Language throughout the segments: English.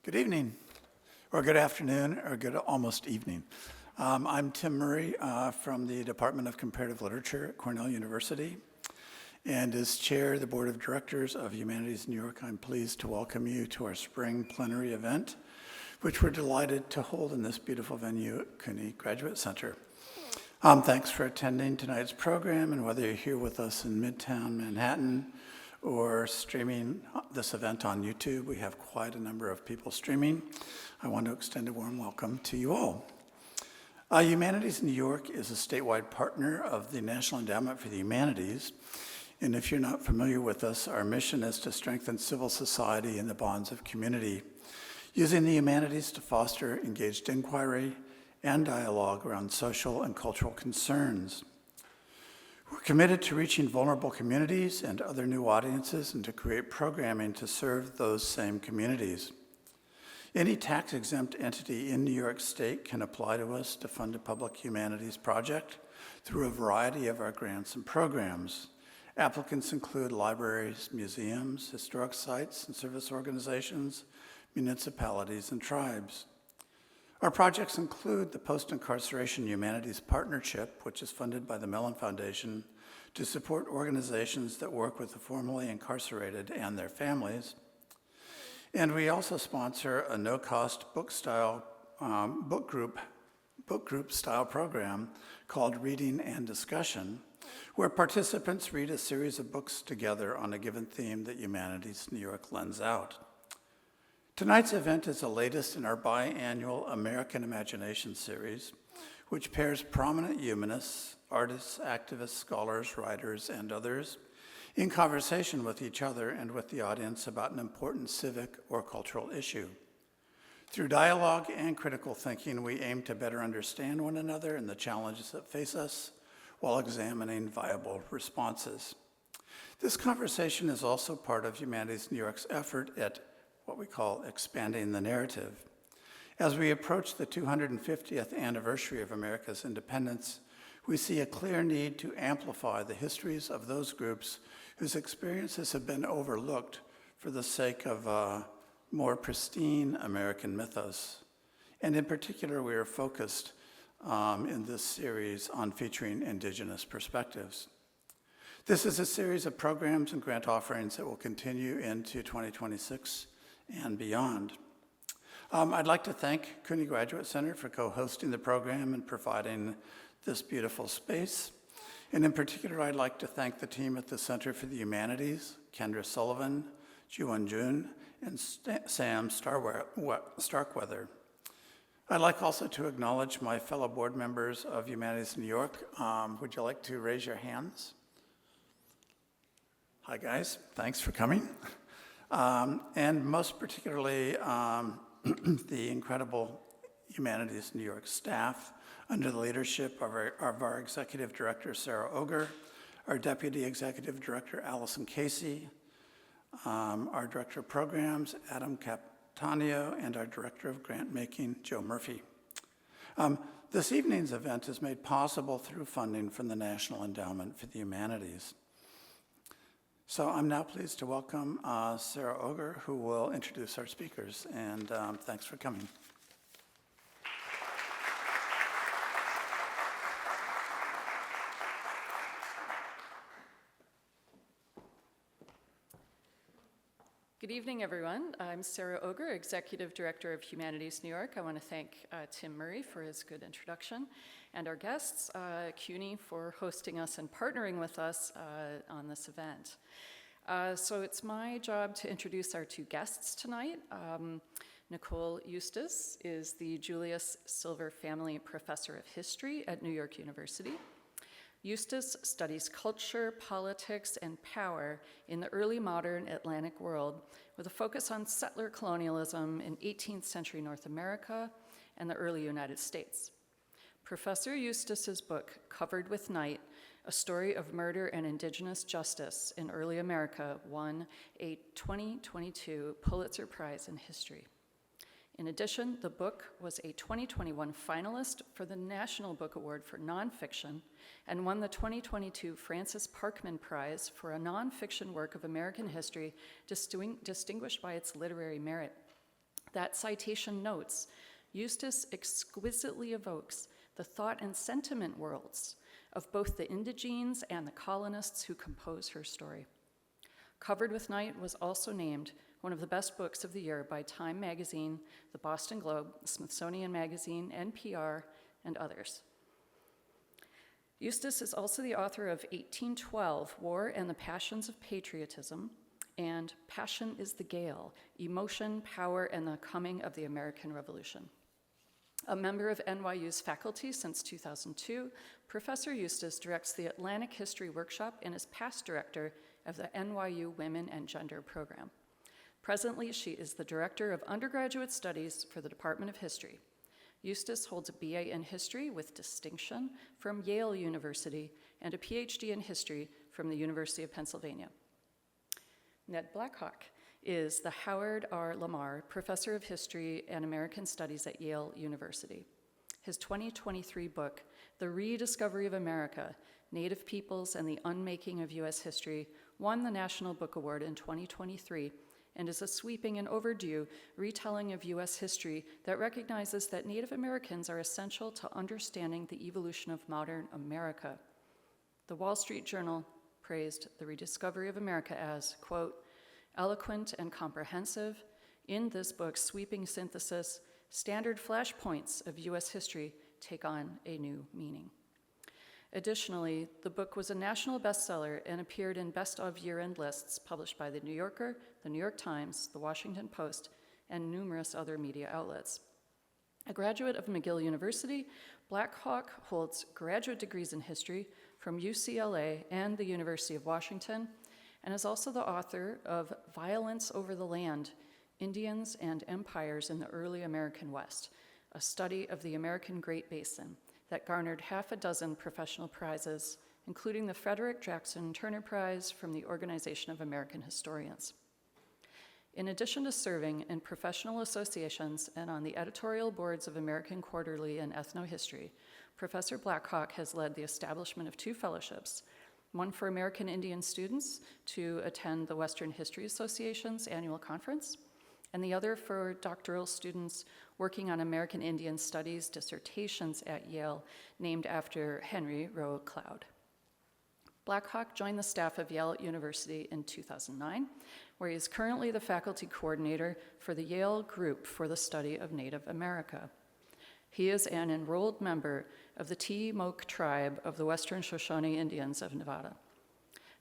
Good evening, or good afternoon, or good almost evening. I'm Tim Murray from the Department of Comparative Literature at Cornell University. And as chair of the Board of Directors of Humanities New York, I'm pleased to welcome you to our spring plenary event, which we're delighted to hold in this beautiful venue at CUNY Graduate Center. Thanks for attending tonight's program, and whether you're here with us in Midtown Manhattan or streaming this event on YouTube, we have quite a number of people streaming. I want to extend a warm welcome to you all. Humanities New York is a statewide partner of the National Endowment for the Humanities. And if you're not familiar with us, our mission is to strengthen civil society and the bonds of community, using the humanities to foster engaged inquiry and dialogue around social and cultural concerns. We're committed to reaching vulnerable communities and other new audiences and to create programming to serve those same communities. Any tax-exempt entity in New York State can apply to us to fund a public humanities project through a variety of our grants and programs. Applicants include libraries, museums, historic sites and service organizations, municipalities, and tribes. Our projects include the Post-Incarceration Humanities Partnership, which is funded by the Mellon Foundation to support organizations that work with the formerly incarcerated and their families. And we also sponsor a no-cost book group style program called Reading and Discussion, where participants read a series of books together on a given theme that Humanities New York lends out. Tonight's event is the latest in our biannual American Imagination series, which pairs prominent humanists, artists, activists, scholars, writers, and others in conversation with each other and with the audience about an important civic or cultural issue. Through dialogue and critical thinking, we aim to better understand one another and the challenges that face us while examining viable responses. This conversation is also part of Humanities New York's effort at what we call expanding the narrative. As we approach the 250th anniversary of America's independence, we see a clear need to amplify the histories of those groups whose experiences have been overlooked for the sake of a more pristine American mythos. And in particular, we are focused in this series on featuring Indigenous perspectives. This is a series of programs and grant offerings that will continue into 2026 and beyond. I'd like to thank CUNY Graduate Center for co-hosting the program and providing this beautiful space. And in particular, I'd like to thank the team at the Center for the Humanities, Kendra Sullivan, Juwon Jun, and Sam Starkweather. I'd like also to acknowledge my fellow board members of Humanities New York. Would you like to raise your hands? Hi, guys. Thanks for coming. And most particularly, the incredible Humanities New York staff under the leadership of our Executive Director, Sara Ogger, our Deputy Executive Director, Allison Casey, our Director of Programs, Adam Captanio, and our Director of Grant Making, Joe Murphy. This evening's event is made possible through funding from the National Endowment for the Humanities. So I'm now pleased to welcome Sara Ogger, who will introduce our speakers, and thanks for coming. Good evening, everyone. I'm Sara Ogger, Executive Director of Humanities New York. I want to thank Tim Murray for his good introduction, and our guests, CUNY, for hosting us and partnering with us on this event. So it's my job to introduce our two guests tonight. Nicole Eustace is the Julius Silver Family Professor of History at New York University. Eustace studies culture, politics, and power in the early modern Atlantic world with a focus on settler colonialism in 18th century North America and the early United States. Professor Eustace's book, Covered with Night, A Story of Murder and Indigenous Justice in Early America, won a 2022 Pulitzer Prize in History. In addition, the book was a 2021 finalist for the National Book Award for Nonfiction and won the 2022 Francis Parkman Prize for a nonfiction work of American history distinguished by its literary merit. That citation notes, Eustace exquisitely evokes the thought and sentiment worlds of both the indigenes and the colonists who compose her story. Covered with Night was also named one of the best books of the year by Time Magazine, the Boston Globe, Smithsonian Magazine, NPR, and others. Eustace is also the author of 1812, War and the Passions of Patriotism, and Passion is the Gale, Emotion, Power, and the Coming of the American Revolution. A member of NYU's faculty since 2002, Professor Eustace directs the Atlantic History Workshop and is past director of the NYU Women and Gender program. Presently, she is the director of undergraduate studies for the Department of History. Eustace holds a BA in history with distinction from Yale University and a PhD in history from the University of Pennsylvania. Ned Blackhawk is the Howard R. Lamar Professor of History and American Studies at Yale University. His 2023 book, The Rediscovery of America, Native Peoples and the Unmaking of U.S. History, won the National Book Award in 2023 and is a sweeping and overdue retelling of U.S. history that recognizes that Native Americans are essential to understanding the evolution of modern America. The Wall Street Journal praised The Rediscovery of America as, quote, eloquent and comprehensive. In this book's sweeping synthesis, standard flashpoints of U.S. history take on a new meaning. Additionally, the book was a national bestseller and appeared in Best of Year-End lists published by The New Yorker, The New York Times, The Washington Post, and numerous other media outlets. A graduate of McGill University, Blackhawk holds graduate degrees in history from UCLA and the University of Washington, and is also the author of Violence Over the Land, Indians and Empires in the Early American West, a study of the American Great Basin that garnered half a dozen professional prizes, including the Frederick Jackson Turner Prize from the Organization of American Historians. In addition to serving in professional associations and on the editorial boards of American Quarterly and Ethnohistory, Professor Blackhawk has led the establishment of 2 fellowships, one for American Indian students to attend the Western History Association's annual conference, and the other for doctoral students working on American Indian Studies dissertations at Yale, named after Henry Rowe Cloud. Blackhawk joined the staff of Yale University in 2009, where he is currently the faculty coordinator for the Yale Group for the Study of Native America. He is an enrolled member of the Tiimoke tribe of the Western Shoshone Indians of Nevada.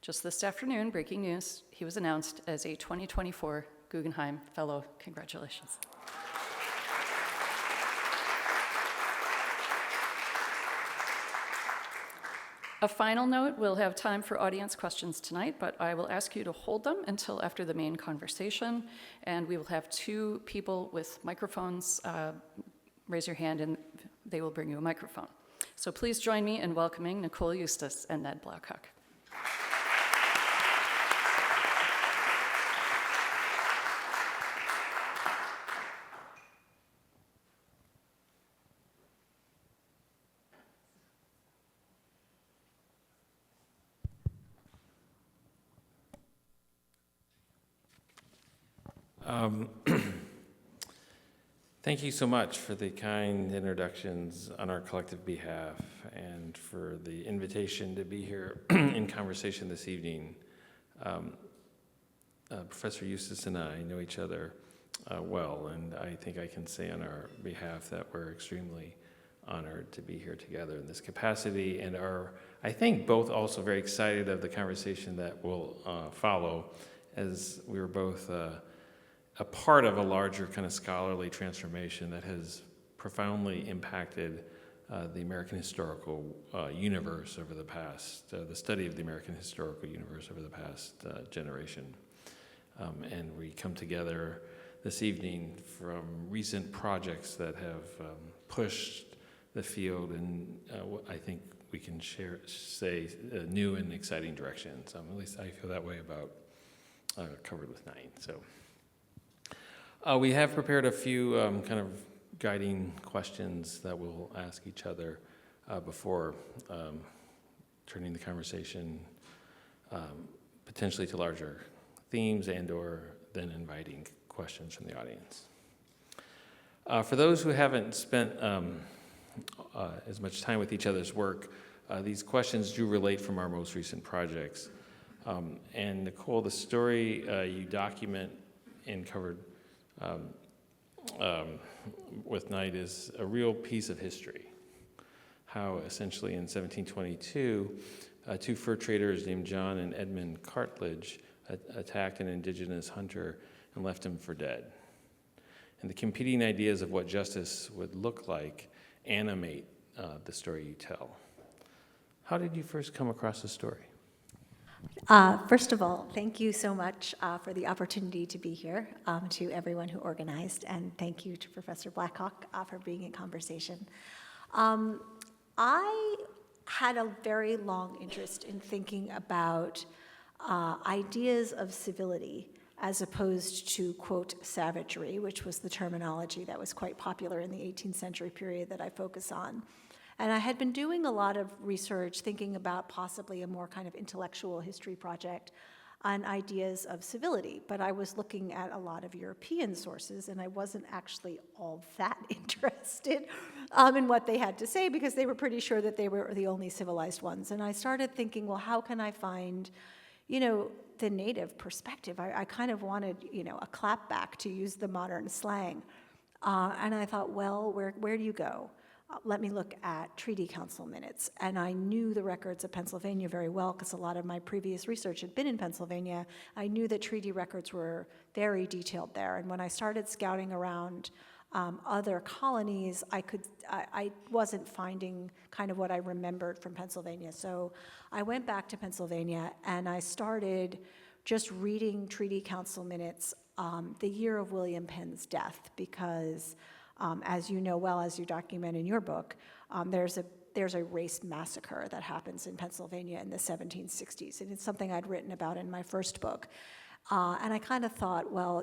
Just this afternoon, breaking news, he was announced as a 2024 Guggenheim Fellow. Congratulations. A final note, we'll have time for audience questions tonight, but I will ask you to hold them until after the main conversation, and we will have 2 people with microphones. Raise your hand and they will bring you a microphone. So please join me in welcoming Nicole Eustace and Ned Blackhawk. Thank you so much for the kind introductions on our collective behalf and for the invitation to be here in conversation this evening. Professor Eustace and I know each other well, and I think I can say on our behalf that we're extremely honored to be here together in this capacity and are, I think, both also very excited of the conversation that will follow, as we were both a part of a larger kind of scholarly transformation that has profoundly impacted the American historical universe over the past, the study of the American historical universe over the past generation. And we come together this evening from recent projects that have pushed the field in, I think we can say, new and exciting directions. At least I feel that way about Covered with Night. So. We have prepared a few kind of guiding questions that we'll ask each other before turning the conversation potentially to larger themes and/or then inviting questions from the audience. For those who haven't spent as much time with each other's work, these questions do relate from our most recent projects. And Nicole, the story you document and covered with Knight is a real piece of history. How essentially in 1722, two fur traders named John and Edmund Cartledge attacked an indigenous hunter and left him for dead. And the competing ideas of what justice would look like animate the story you tell. How did you first come across the story? First of all, thank you so much for the opportunity to be here, to everyone who organized, and thank you to Professor Blackhawk for being in conversation. I had a very long interest in thinking about ideas of civility as opposed to, quote, savagery, which was the terminology that was quite popular in the 18th century period that I focus on. And I had been doing a lot of research thinking about possibly a more kind of intellectual history project on ideas of civility, but I was looking at a lot of European sources, and I wasn't actually all that interested in what they had to say, because they were pretty sure that they were the only civilized ones. And I started thinking, well, how can I find, the native perspective? I kind of wanted, a clapback, to use the modern slang. And I thought, well, where do you go? Let me look at Treaty Council minutes. And I knew the records of Pennsylvania very well because a lot of my previous research had been in Pennsylvania. I knew that treaty records were very detailed there. And when I started scouting around other colonies, I wasn't finding kind of what I remembered from Pennsylvania. So I went back to Pennsylvania and I started just reading Treaty Council minutes the year of William Penn's death, because as you know well, as you document in your book, there's a race massacre that happens in Pennsylvania in the 1760s, and it's something I'd written about in my first book. And I kind of thought, well,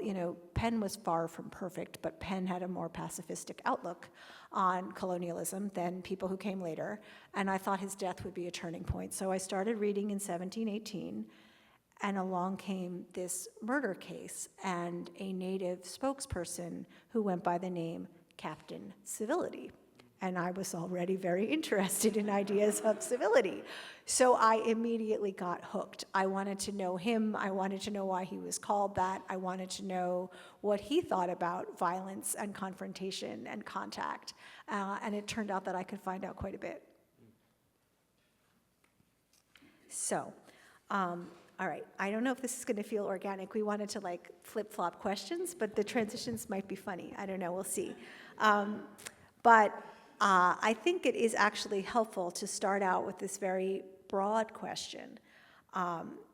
Penn was far from perfect, but Penn had a more pacifistic outlook on colonialism than people who came later, and I thought his death would be a turning point. So I started reading in 1718, and along came this murder case and a native spokesperson who went by the name Captain Civility. And I was already very interested in ideas of civility. So I immediately got hooked. I wanted to know him. I wanted to know why he was called that. I wanted to know what he thought about violence and confrontation and contact. And it turned out that I could find out quite a bit. So, all right, I don't know if this is going to feel organic. We wanted to flip-flop questions, but the transitions might be funny. I don't know, we'll see. But I think it is actually helpful to start out with this very broad question,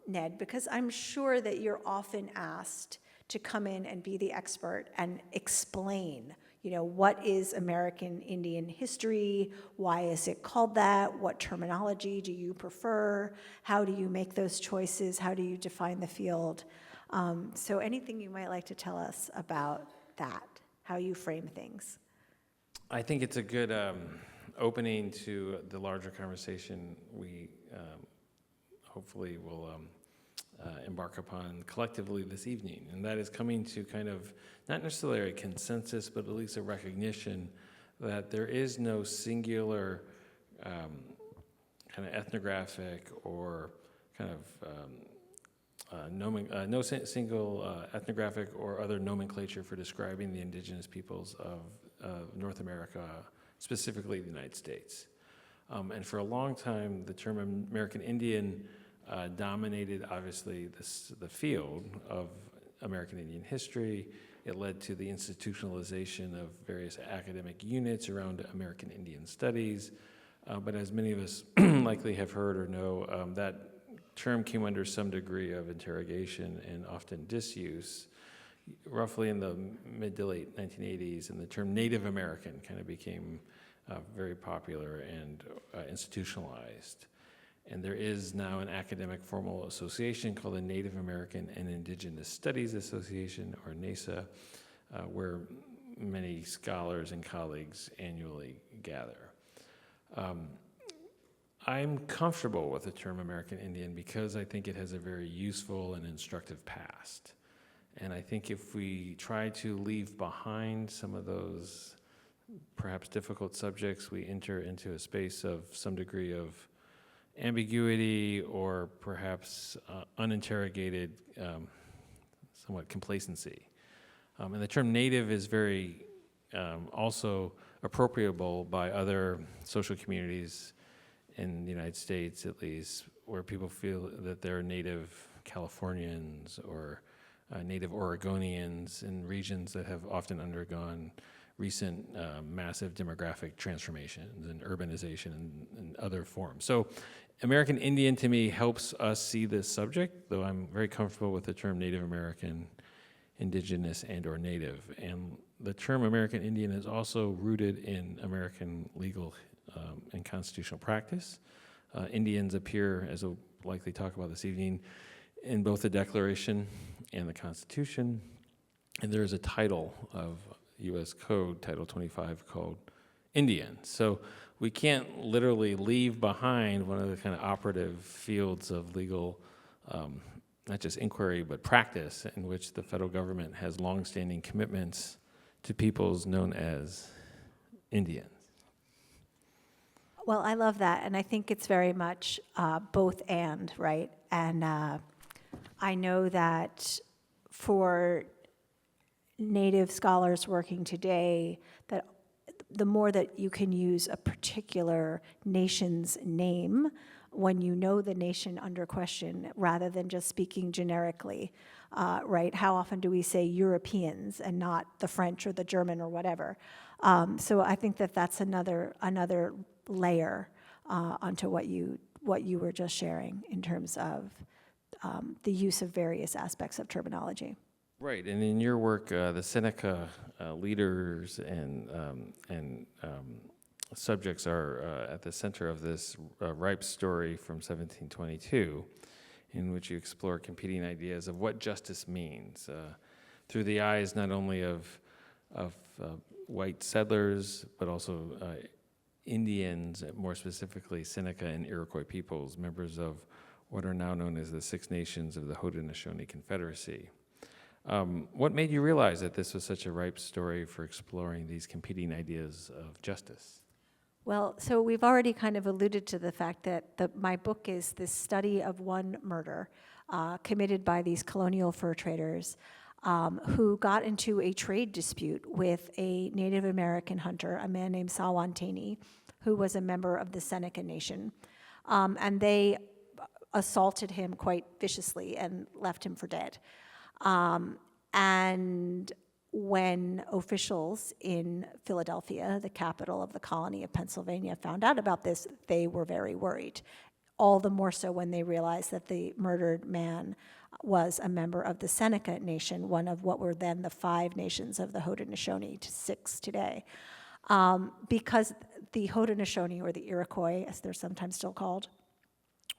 Ned, because I'm sure that you're often asked to come in and be the expert and explain, what is American Indian history? Why is it called that? What terminology do you prefer? How do you make those choices? How do you define the field? So anything you might like to tell us about that, how you frame things? I think it's a good opening to the larger conversation we hopefully will embark upon collectively this evening, and that is coming to kind of not necessarily a consensus, but at least a recognition that there is no singular kind of ethnographic or kind of no single ethnographic or other nomenclature for describing the indigenous peoples of North America, specifically the United States. And for a long time, the term American Indian dominated, obviously, the field of American Indian history. It led to the institutionalization of various academic units around American Indian studies. But as many of us likely have heard or know, that term came under some degree of interrogation and often disuse, roughly in the mid to late 1980s, and the term Native American kind of became very popular and institutionalized. And there is now an academic formal association called the Native American and Indigenous Studies Association, or NASA, where many scholars and colleagues annually gather. I'm comfortable with the term American Indian because I think it has a very useful and instructive past. And I think if we try to leave behind some of those perhaps difficult subjects, we enter into a space of some degree of ambiguity or perhaps uninterrogated, somewhat complacency. And the term native is very also appropriable by other social communities in the United States, at least, where people feel that they're native Californians or native Oregonians in regions that have often undergone recent massive demographic transformations and urbanization and other forms. So American Indian to me helps us see this subject, though I'm very comfortable with the term Native American, Indigenous, and or Native. And the term American Indian is also rooted in American legal and constitutional practice. Indians appear, as we'll likely talk about this evening, in both the Declaration and the Constitution. And there is a title of U.S. Code, Title 25, called Indian. So we can't literally leave behind one of the kind of operative fields of legal, not just inquiry, but practice, in which the federal government has longstanding commitments to peoples known as Indians. Well, I love that, and I think it's very much both and, right? And I know that for Native scholars working today, that the more that you can use a particular nation's name when you know the nation under question, rather than just speaking generically, right? How often do we say Europeans and not the French or the German or whatever? So I think that that's another layer onto what you were just sharing in terms of the use of various aspects of terminology. Right, and in your work, the Seneca leaders and subjects are at the center of this ripe story from 1722, in which you explore competing ideas of what justice means through the eyes not only of white settlers, but also Indians, more specifically Seneca and Iroquois peoples, members of what are now known as the Six Nations of the Haudenosaunee Confederacy. What made you realize that this was such a ripe story for exploring these competing ideas of justice? Well, so we've already kind of alluded to the fact that my book is this study of one murder committed by these colonial fur traders who got into a trade dispute with a Native American hunter, a man named Sawantaney, who was a member of the Seneca Nation. And they assaulted him quite viciously and left him for dead. And when officials in Philadelphia, the capital of the colony of Pennsylvania, found out about this, they were very worried. All the more so when they realized that the murdered man was a member of the Seneca Nation, one of what were then the 5 nations of the Haudenosaunee, to 6 today. Because the Haudenosaunee, or the Iroquois, as they're sometimes still called,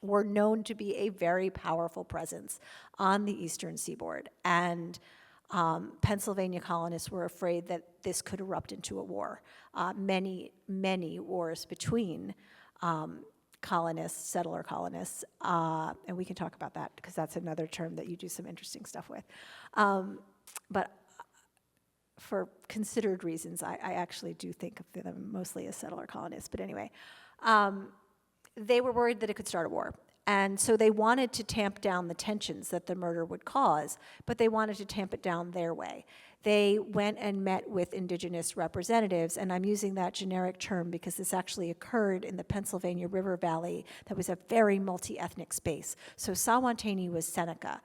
were known to be a very powerful presence on the eastern seaboard. And Pennsylvania colonists were afraid that this could erupt into a war. Many wars between colonists, settler colonists, and we can talk about that because that's another term that you do some interesting stuff with. But for considered reasons, I actually do think of them mostly as settler colonists. But anyway, they were worried that it could start a war. And so they wanted to tamp down the tensions that the murder would cause, but they wanted to tamp it down their way. They went and met with indigenous representatives, and I'm using that generic term because this actually occurred in the Pennsylvania River Valley that was a very multi-ethnic space. So Sawantaney was Seneca,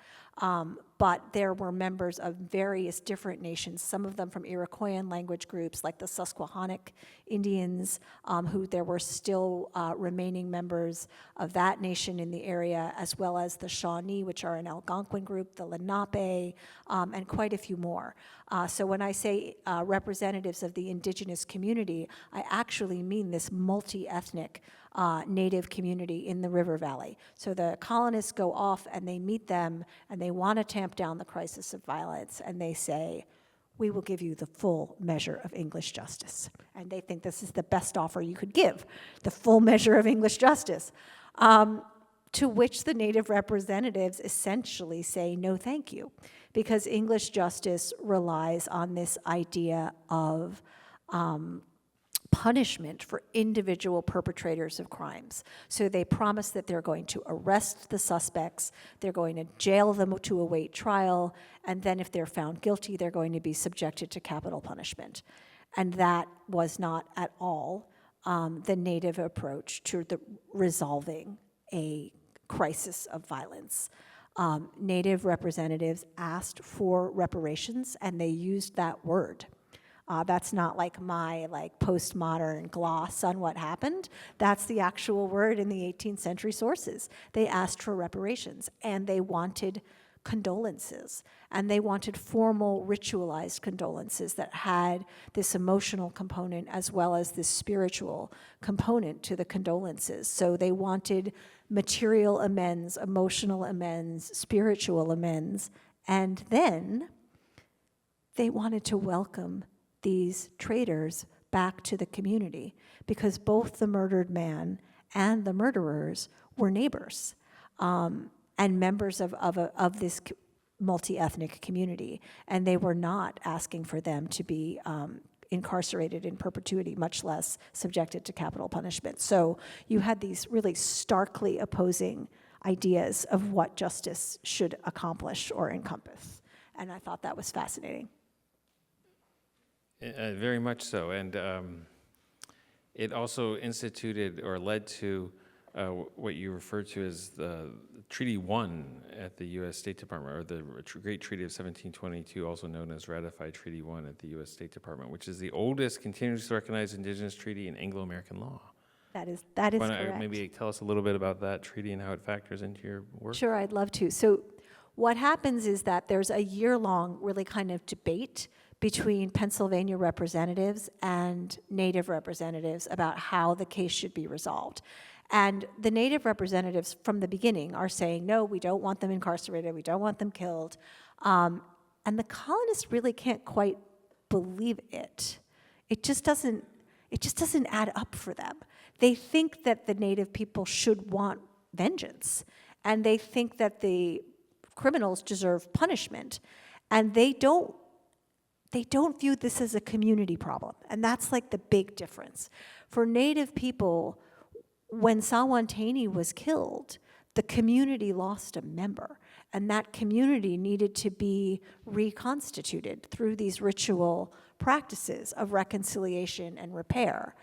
but there were members of various different nations, some of them from Iroquoian language groups like the Susquehannock Indians, who there were still remaining members of that nation in the area, as well as the Shawnee, which are an Algonquin group, the Lenape, and quite a few more. So when I say representatives of the indigenous community, I actually mean this multi-ethnic Native community in the River Valley. So the colonists go off and they meet them and they want to tamp down the crisis of violence, and they say, we will give you the full measure of English justice. And they think this is the best offer you could give, the full measure of English justice. To which the Native representatives essentially say no thank you, because English justice relies on this idea of punishment for individual perpetrators of crimes. So they promise that they're going to arrest the suspects, they're going to jail them to await trial, and then if they're found guilty, they're going to be subjected to capital punishment. And that was not at all the Native approach to resolving a crisis of violence. Native representatives asked for reparations, and they used that word. That's not like my postmodern gloss on what happened. That's the actual word in the 18th century sources. They asked for reparations, and they wanted condolences, and they wanted formal ritualized condolences that had this emotional component as well as this spiritual component to the condolences. So they wanted material amends, emotional amends, spiritual amends, and then they wanted to welcome these traitors back to the community, because both the murdered man and the murderers were neighbors and members of this multi-ethnic community, and they were not asking for them to be incarcerated in perpetuity, much less subjected to capital punishment. So you had these really starkly opposing ideas of what justice should accomplish or encompass, and I thought that was fascinating. Very much so, and it also instituted or led to what you refer to as the Treaty 1 at the U.S. State Department, or the Great Treaty of 1722, also known as Ratified Treaty 1 at the U.S. State Department, which is the oldest continuously recognized indigenous treaty in Anglo-American law. That is correct. Maybe tell us a little bit about that treaty and how it factors into your work? Sure, I'd love to. So what happens is that there's a year-long really kind of debate between Pennsylvania representatives and Native representatives about how the case should be resolved. And the Native representatives from the beginning are saying, no, we don't want them incarcerated, we don't want them killed. And the colonists really can't quite believe it. It just doesn't add up for them. They think that the Native people should want vengeance, and they think that the criminals deserve punishment, and they don't view this as a community problem, and that's like the big difference. For Native people, when Sawantaney was killed, the community lost a member, and that community needed to be reconstituted through these ritual practices of reconciliation and repair.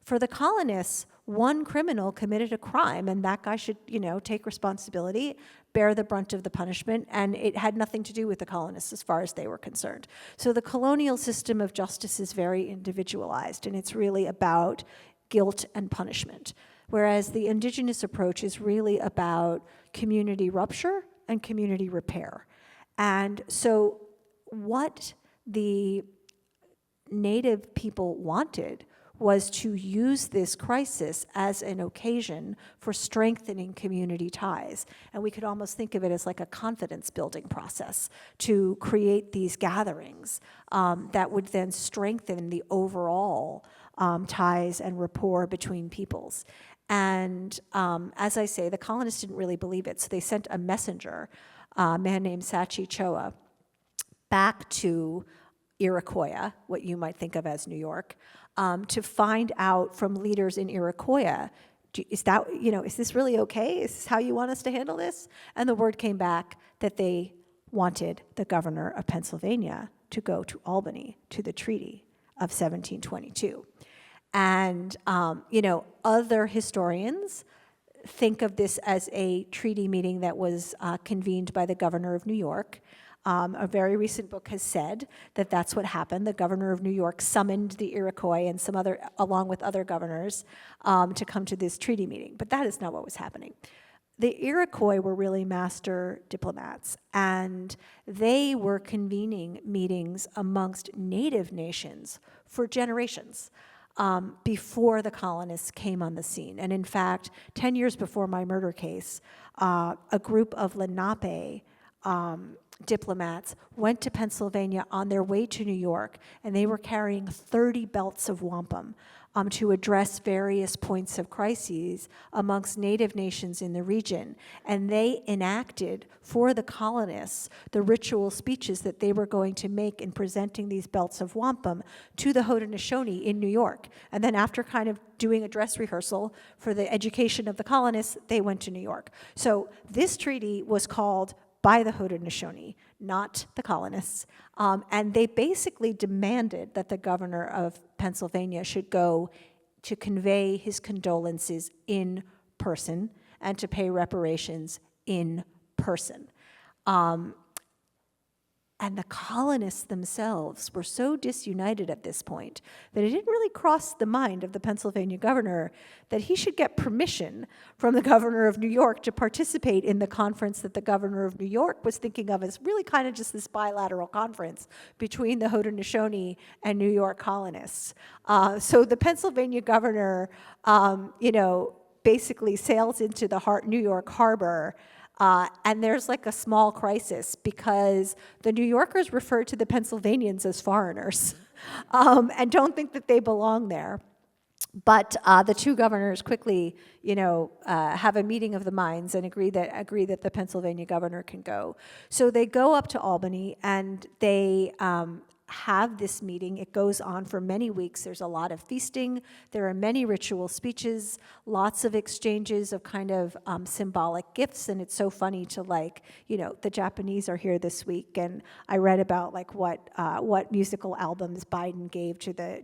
For the colonists, one criminal committed a crime, and that guy should, take responsibility, bear the brunt of the punishment, and it had nothing to do with the colonists as far as they were concerned. So the colonial system of justice is very individualized, and it's really about guilt and punishment, whereas the indigenous approach is really about community rupture and community repair. And so what the Native people wanted was to use this crisis as an occasion for strengthening community ties. And we could almost think of it as like a confidence-building process to create these gatherings that would then strengthen the overall ties and rapport between peoples. And as I say, the colonists didn't really believe it, so they sent a messenger, a man named Sachi Choa, back to Iroquois, what you might think of as New York, to find out from leaders in Iroquois, is this really okay? Is this how you want us to handle this? And the word came back that they wanted the governor of Pennsylvania to go to Albany to the Treaty of 1722. And, other historians think of this as a treaty meeting that was convened by the governor of New York. A very recent book has said that that's what happened. The governor of New York summoned the Iroquois and some other, along with other governors, to come to this treaty meeting. But that is not what was happening. The Iroquois were really master diplomats, and they were convening meetings amongst Native nations for generations before the colonists came on the scene. And in fact, 10 years before my murder case, a group of Lenape diplomats went to Pennsylvania on their way to New York, and they were carrying 30 belts of wampum to address various points of crises amongst native nations in the region. And they enacted for the colonists the ritual speeches that they were going to make in presenting these belts of wampum to the Haudenosaunee in New York. And then after kind of doing a dress rehearsal for the education of the colonists, they went to New York. So this treaty was called by the Haudenosaunee, not the colonists. And they basically demanded that the governor of Pennsylvania should go to convey his condolences in person and to pay reparations in person. And the colonists themselves were so disunited at this point that it didn't really cross the mind of the Pennsylvania governor that he should get permission from the governor of New York to participate in the conference that the governor of New York was thinking of as really kind of just this bilateral conference between the Haudenosaunee and New York colonists. So the Pennsylvania governor, basically sails into the New York harbor. And there's like a small crisis because the New Yorkers refer to the Pennsylvanians as foreigners and don't think that they belong there. But the two governors quickly, have a meeting of the minds and agree that the Pennsylvania governor can go. So they go up to Albany and they have this meeting. It goes on for many weeks. There's a lot of feasting. There are many ritual speeches, lots of exchanges of kind of symbolic gifts. And it's so funny to the Japanese are here this week. And I read about what musical albums Biden gave to the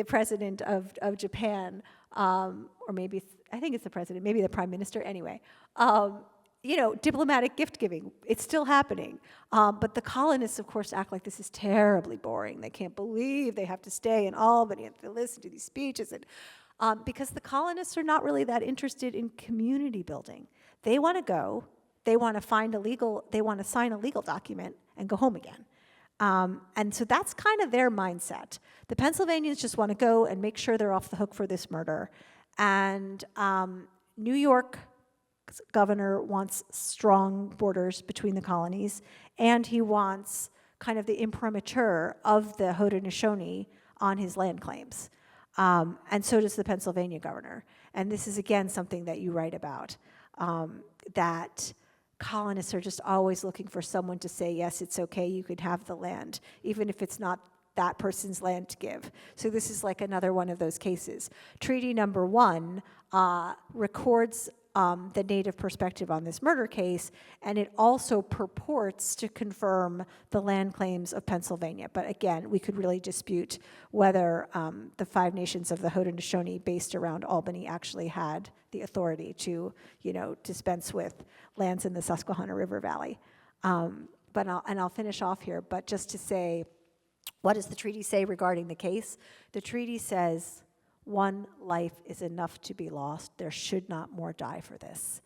president of Japan, or maybe, I think it's the president, maybe the prime minister, anyway. Diplomatic gift giving, it's still happening. But the colonists, of course, act like this is terribly boring. They can't believe they have to stay in Albany and to listen to these speeches. And because the colonists are not really that interested in community building. They want to go, they want to sign a legal document and go home again. And so that's kind of their mindset. The Pennsylvanians just want to go and make sure they're off the hook for this murder. And New York governor wants strong borders between the colonies, and he wants kind of the imprimatur of the Haudenosaunee on his land claims. And so does the Pennsylvania governor. And this is, again, something that you write about, that colonists are just always looking for someone to say, yes, it's okay, you could have the land, even if it's not that person's land to give. So this is like another one of those cases. Treaty number 1 records the Native perspective on this murder case, and it also purports to confirm the land claims of Pennsylvania. But again, we could really dispute whether the 5 nations of the Haudenosaunee based around Albany actually had the authority to, dispense with lands in the Susquehanna River Valley. But I'll finish off here, but just to say, what does the treaty say regarding the case? The treaty says, 1 life is enough to be lost. There should not more die for this.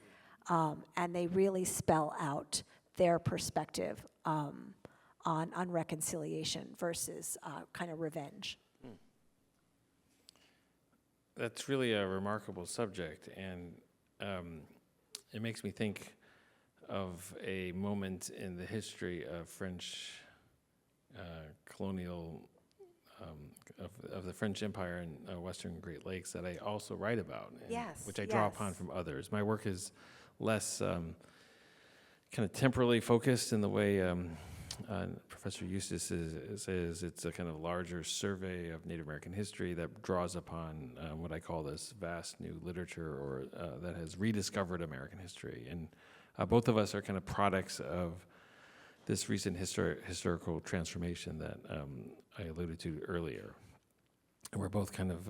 And they really spell out their perspective on reconciliation versus kind of revenge. That's really a remarkable subject, and it makes me think of a moment in the history of French colonial of the French Empire and Western Great Lakes that I also write about, which I draw upon from others. My work is less kind of temporally focused in the way Professor Eustace says. It's a kind of larger survey of Native American history that draws upon what I call this vast new literature, or that has rediscovered American history. And both of us are kind of products of this recent historical transformation that I alluded to earlier. And we're both kind of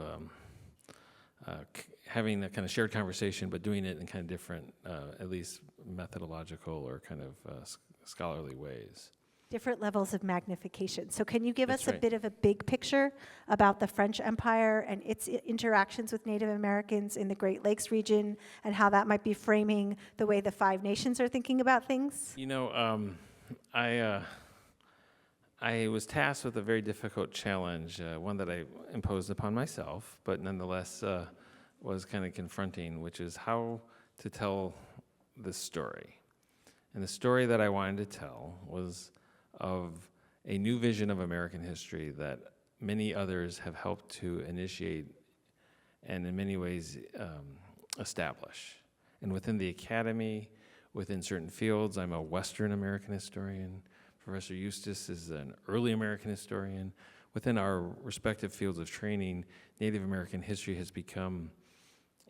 having a kind of shared conversation, but doing it in kind of different, at least methodological or kind of scholarly ways. Different levels of magnification. So can you give us a bit of a big picture about the French Empire and its interactions with Native Americans in the Great Lakes region, and how that might be framing the way the 5 nations are thinking about things? I was tasked with a very difficult challenge, one that I imposed upon myself, but nonetheless was kind of confronting, which is how to tell this story. And the story that I wanted to tell was of a new vision of American history that many others have helped to initiate and in many ways establish. And within the academy, within certain fields, I'm a Western American historian. Professor Eustace is an early American historian. Within our respective fields of training, Native American history has become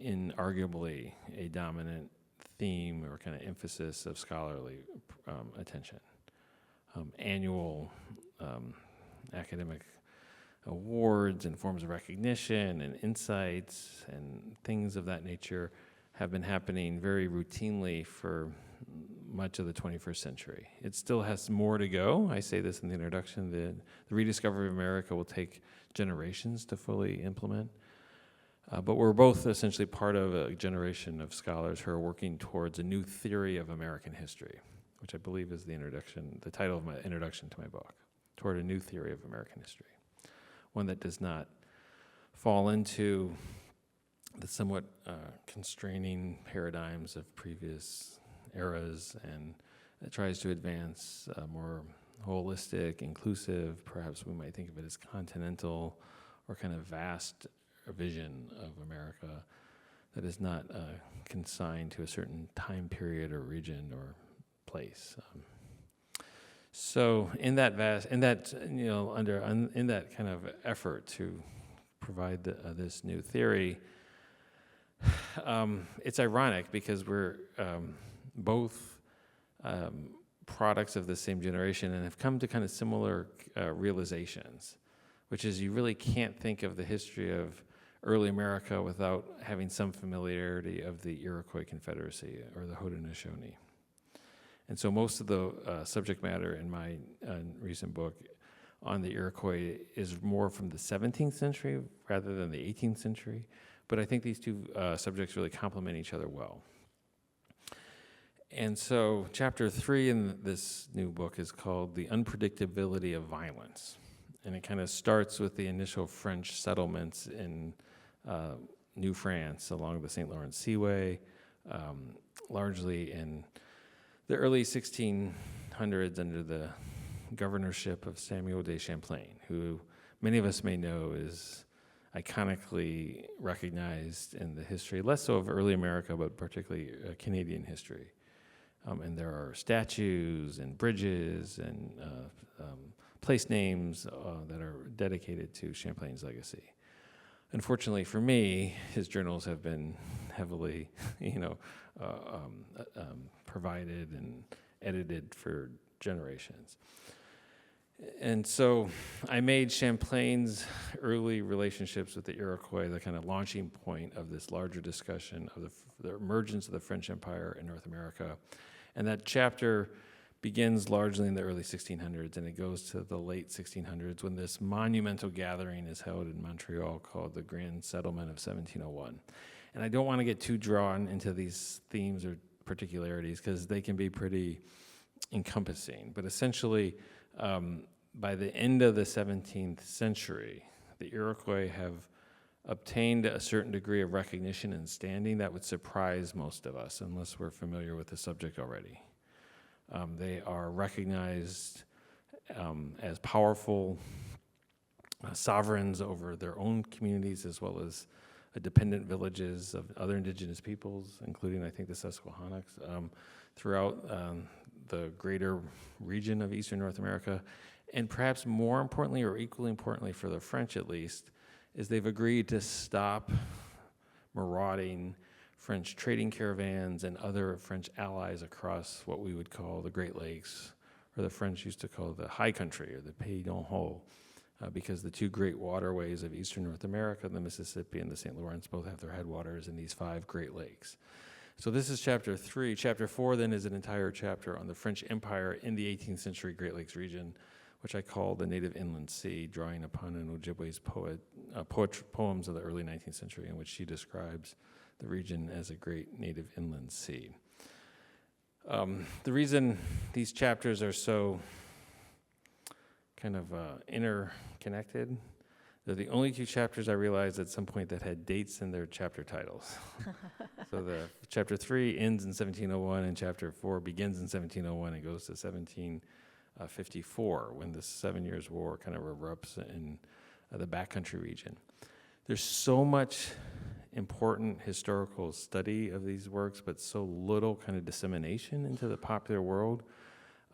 inarguably a dominant theme or kind of emphasis of scholarly attention. Annual academic awards and forms of recognition and insights and things of that nature have been happening very routinely for much of the 21st century. It still has more to go. I say this in the introduction. The Rediscovery of America will take generations to fully implement. But we're both essentially part of a generation of scholars who are working towards a new theory of American history, which I believe is the title of my introduction to my book, Toward a New Theory of American History. One that does not fall into the somewhat constraining paradigms of previous eras, and it tries to advance a more holistic, inclusive, perhaps we might think of it as continental or kind of vast vision of America that is not consigned to a certain time period or region or place. So in that kind of effort to provide this new theory, it's ironic because we're both products of the same generation and have come to kind of similar realizations, which is you really can't think of the history of early America without having some familiarity of the Iroquois Confederacy or the Haudenosaunee. And so most of the subject matter in my recent book on the Iroquois is more from the 17th century rather than the 18th century. But I think these two subjects really complement each other well. And so chapter 3 in this new book is called The Unpredictability of Violence. And it kind of starts with the initial French settlements in New France along the St. Lawrence Seaway, largely in the early 1600s under the governorship of Samuel de Champlain, who many of us may know is iconically recognized in the history, less so of early America, but particularly Canadian history. And there are statues and bridges and place names that are dedicated to Champlain's legacy. Unfortunately for me, his journals have been heavily, provided and edited for generations. And so I made Champlain's early relationships with the Iroquois the kind of launching point of this larger discussion of the emergence of the French Empire in North America. And that chapter begins largely in the early 1600s, and it goes to the late 1600s when this monumental gathering is held in Montreal called the Grand Settlement of 1701. And I don't want to get too drawn into these themes or particularities because they can be pretty encompassing. But essentially, by the end of the 17th century, the Iroquois have obtained a certain degree of recognition and standing that would surprise most of us unless we're familiar with the subject already. They are recognized as powerful sovereigns over their own communities as well as dependent villages of other indigenous peoples, including, I think, the Susquehannocks, throughout the greater region of Eastern North America. And perhaps more importantly, or equally importantly for the French at least, is they've agreed to stop marauding French trading caravans and other French allies across what we would call the Great Lakes, or the French used to call the High Country, or the Pays d'Anjou, because the two great waterways of Eastern North America, the Mississippi and the St. Lawrence, both have their headwaters in these 5 Great Lakes. So this is chapter 3. Chapter 4 then is an entire chapter on the French Empire in the 18th century Great Lakes region, which I call the Native Inland Sea, drawing upon an Ojibwe's poems of the early 19th century in which she describes the region as a great native inland sea. The reason these chapters are so kind of interconnected They're the only two chapters I realized at some point that had dates in their chapter titles. So the chapter 3 ends in 1701, and chapter 4 begins in 1701 and goes to 1754, when the 7 Years' War kind of erupts in the backcountry region. There's so much important historical study of these works, but so little kind of dissemination into the popular world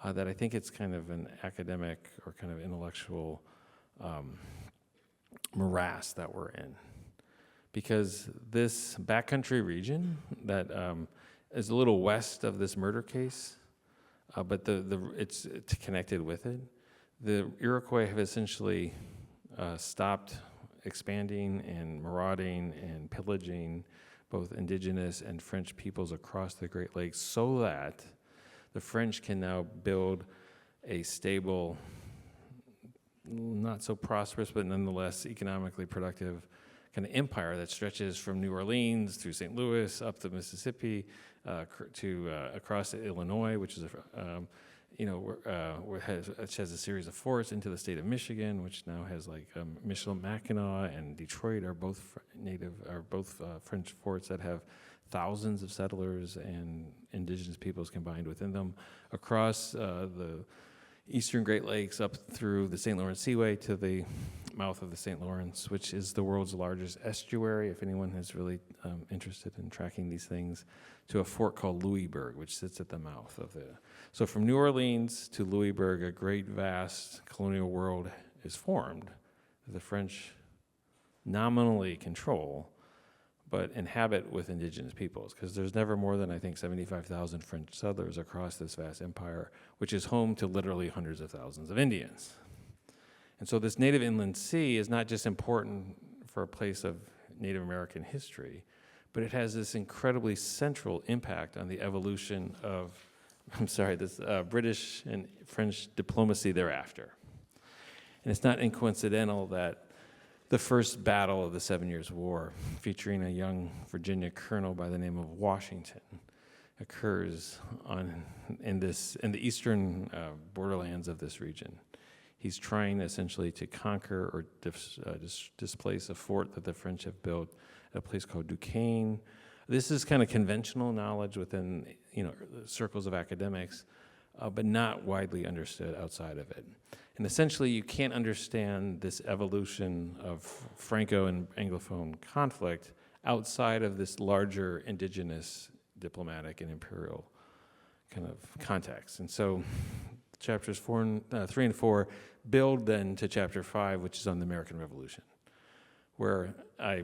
that I think it's kind of an academic or kind of intellectual morass that we're in. Because this backcountry region that is a little west of this murder case, but it's connected with it, the Iroquois have essentially stopped expanding and marauding and pillaging both indigenous and French peoples across the Great Lakes, so that the French can now build a stable, not so prosperous, but nonetheless economically productive kind of empire that stretches from New Orleans through St. Louis up the Mississippi to across Illinois, which is which has a series of forts into the state of Michigan, which now has like Michilimackinac and Detroit are both French forts that have thousands of settlers and indigenous peoples combined within them, across the eastern Great Lakes up through the St. Lawrence Seaway to the mouth of the St. Lawrence, which is the world's largest estuary, if anyone is really interested in tracking these things, to a fort called Louisburg, which sits at the mouth of the... So from New Orleans to Louisburg, a great, vast colonial world is formed that the French nominally control, but inhabit with indigenous peoples, because there's never more than, I think, 75,000 French settlers across this vast empire, which is home to literally hundreds of thousands of Indians. And so this native inland sea is not just important for a place of Native American history, but it has this incredibly central impact on the evolution of, British and French diplomacy thereafter. And it's not coincidental that the first battle of the 7 Years' War, featuring a young Virginia colonel by the name of Washington, occurs in the eastern borderlands of this region. He's trying essentially to conquer or displace a fort that the French have built at a place called Duquesne. This is kind of conventional knowledge within circles of academics, but not widely understood outside of it. And essentially, you can't understand this evolution of Franco and Anglophone conflict outside of this larger indigenous diplomatic and imperial kind of context. And so chapters 3 and 4 build then to chapter 5, which is on the American Revolution, where I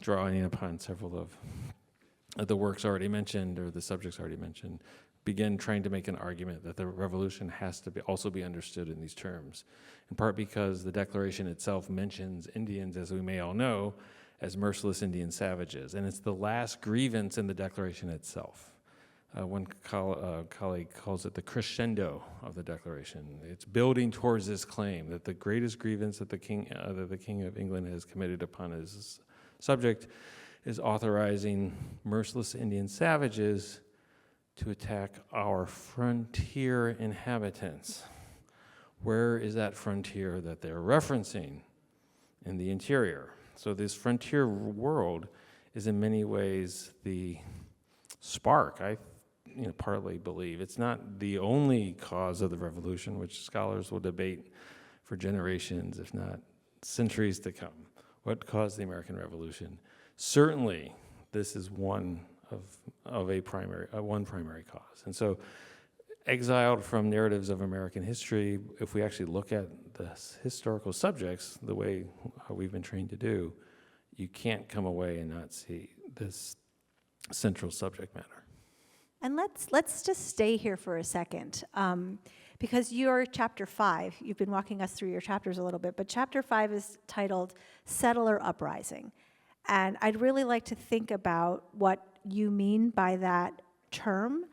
draw in upon several of the works already mentioned or the subjects already mentioned, begin trying to make an argument that the revolution has to also be understood in these terms, in part because the Declaration itself mentions Indians, as we may all know, as merciless Indian savages, and it's the last grievance in the Declaration itself. One colleague calls it the crescendo of the Declaration. It's building towards this claim that the greatest grievance that the King of England has committed upon his subject is authorizing merciless Indian savages to attack our frontier inhabitants. Where is that frontier that they're referencing? In the interior. So this frontier world is in many ways the spark, I partly believe. It's not the only cause of the revolution, which scholars will debate for generations, if not centuries to come. What caused the American Revolution? Certainly, this is one primary cause. And so, exiled from narratives of American history, if we actually look at the historical subjects the way we've been trained to do, you can't come away and not see this central subject matter. And let's just stay here for a second, because your chapter 5, you've been walking us through your chapters a little bit, but chapter 5 is titled Settler Uprising. And I'd really like to think about what you mean by that term,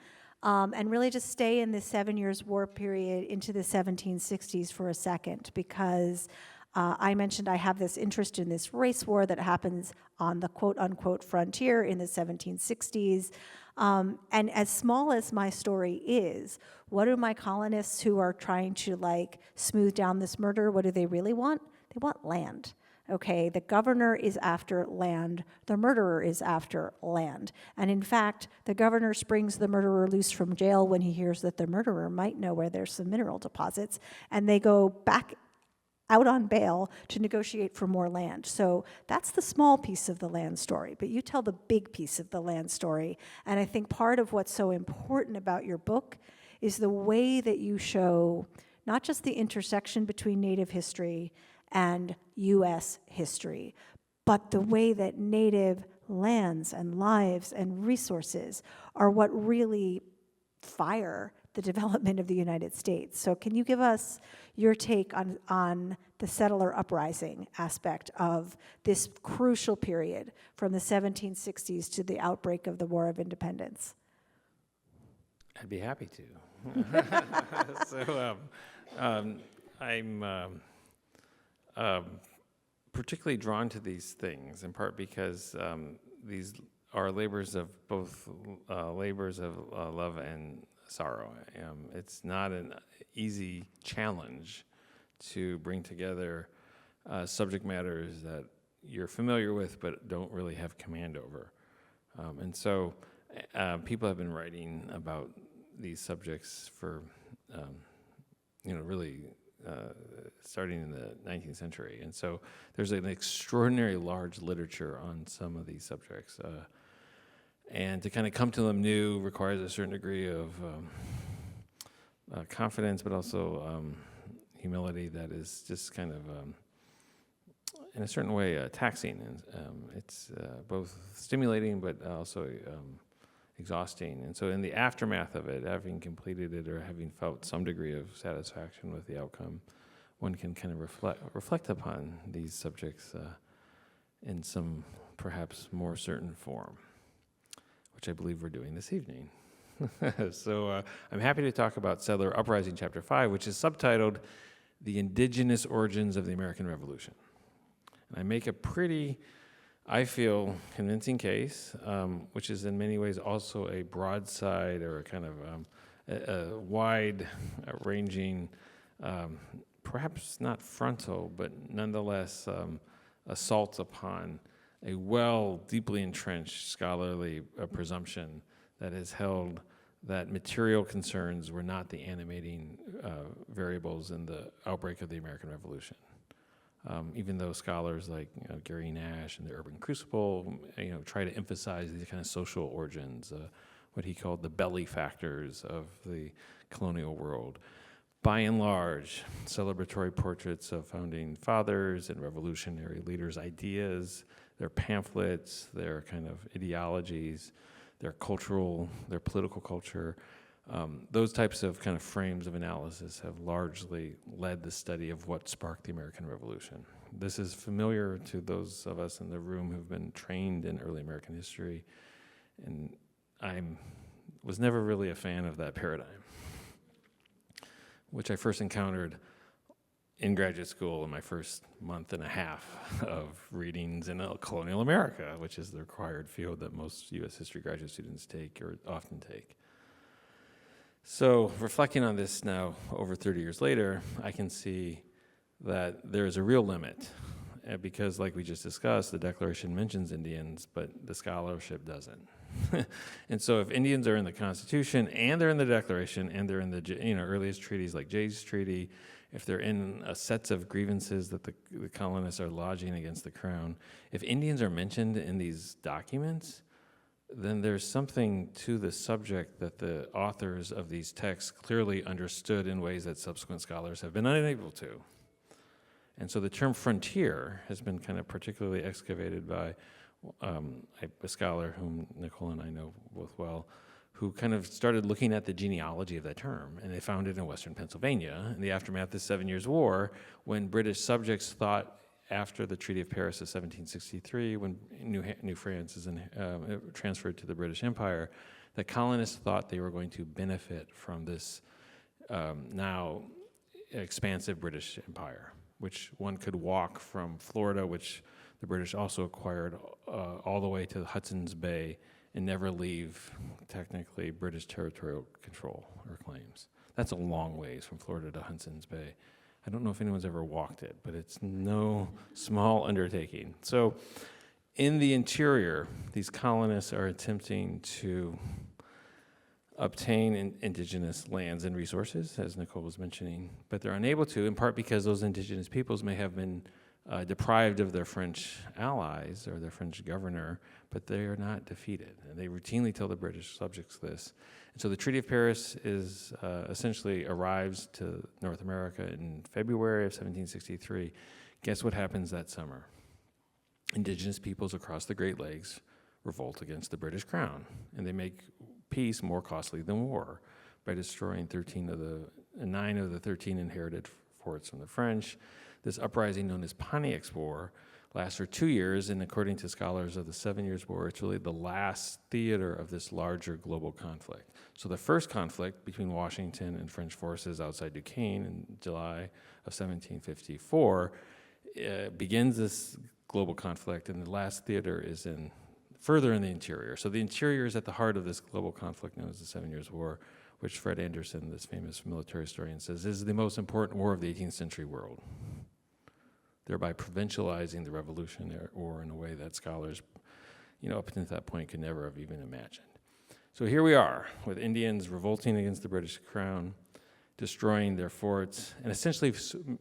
and really just stay in the 7 Years' War period into the 1760s for a second, because I mentioned I have this interest in this race war that happens on the quote-unquote frontier in the 1760s. And as small as my story is, what do my colonists who are trying to smooth down this murder, what do they really want? They want land. Okay, the governor is after land, the murderer is after land. And in fact, the governor springs the murderer loose from jail when he hears that the murderer might know where there's some mineral deposits, and they go back out on bail to negotiate for more land. So that's the small piece of the land story, but you tell the big piece of the land story. And I think part of what's so important about your book is the way that you show not just the intersection between Native history and U.S. history, but the way that Native lands and lives and resources are what really fire the development of the United States. So can you give us your take on the settler uprising aspect of this crucial period from the 1760s to the outbreak of the War of Independence? I'd be happy to. So I'm particularly drawn to these things, in part because these are labors of both labors of love and sorrow. It's not an easy challenge to bring together subject matters that you're familiar with but don't really have command over. And so people have been writing about these subjects for, really starting in the 19th century. And so there's an extraordinary large literature on some of these subjects. And to kind of come to them new requires a certain degree of confidence, but also humility that is just kind of, in a certain way, taxing. And it's both stimulating, but also exhausting. And so in the aftermath of it, having completed it or having felt some degree of satisfaction with the outcome, one can kind of reflect upon these subjects in some perhaps more certain form, which I believe we're doing this evening. So I'm happy to talk about Settler Uprising, Chapter 5, which is subtitled The Indigenous Origins of the American Revolution. And I make a pretty, I feel, convincing case, which is in many ways also a broadside or a kind of a wide-ranging, perhaps not frontal, but nonetheless assault upon a deeply entrenched scholarly presumption that has held that material concerns were not the animating variables in the outbreak of the American Revolution. Even though scholars like Gary Nash and the Urban Crucible, try to emphasize these kind of social origins, what he called the belly factors of the colonial world. By and large, celebratory portraits of founding fathers and revolutionary leaders' ideas, their pamphlets, their kind of ideologies, their political culture, those types of kind of frames of analysis have largely led the study of what sparked the American Revolution. This is familiar to those of us in the room who've been trained in early American history, and I was never really a fan of that paradigm, which I first encountered in graduate school in my first month and a half of readings in colonial America, which is the required field that most U.S. history graduate students take or often take. So reflecting on this now over 30 years later, I can see that there is a real limit because, like we just discussed, the Declaration mentions Indians, but the scholarship doesn't. And so if Indians are in the Constitution and they're in the Declaration and they're in the earliest treaties like Jay's Treaty, if they're in sets of grievances that the colonists are lodging against the Crown, if Indians are mentioned in these documents, then there's something to the subject that the authors of these texts clearly understood in ways that subsequent scholars have been unable to. And so the term frontier has been kind of particularly excavated by a scholar whom Nicole and I know both well, who kind of started looking at the genealogy of that term, and they found it in Western Pennsylvania in the aftermath of the 7 Years' War, when British subjects thought after the Treaty of Paris of 1763, when New France is transferred to the British Empire, the colonists thought they were going to benefit from this now expansive British Empire, which one could walk from Florida, which the British also acquired, all the way to Hudson's Bay and never leave, technically, British territorial control or claims. That's a long ways from Florida to Hudson's Bay. I don't know if anyone's ever walked it, but it's no small undertaking. So in the interior, these colonists are attempting to obtain indigenous lands and resources, as Nicole was mentioning, but they're unable to, in part because those indigenous peoples may have been deprived of their French allies or their French governor, but they are not defeated. And they routinely tell the British subjects this. And so the Treaty of Paris is essentially arrives to North America in February of 1763. Guess what happens that summer? Indigenous peoples across the Great Lakes revolt against the British Crown, and they make peace more costly than war by destroying 9 of the 13 inherited forts from the French. This uprising, known as Pontiac's War, lasts for 2 years, and according to scholars of the 7 Years' War, it's really the last theater of this larger global conflict. So the first conflict between Washington and French forces outside Duquesne in July of 1754 begins this global conflict, and the last theater is further in the interior. So the interior is at the heart of this global conflict known as the 7 Years' War, which Fred Anderson, this famous military historian, says is the most important war of the 18th century world, thereby provincializing the Revolutionary War in a way that scholars, up until that point could never have even imagined. So here we are, with Indians revolting against the British Crown, destroying their forts, and essentially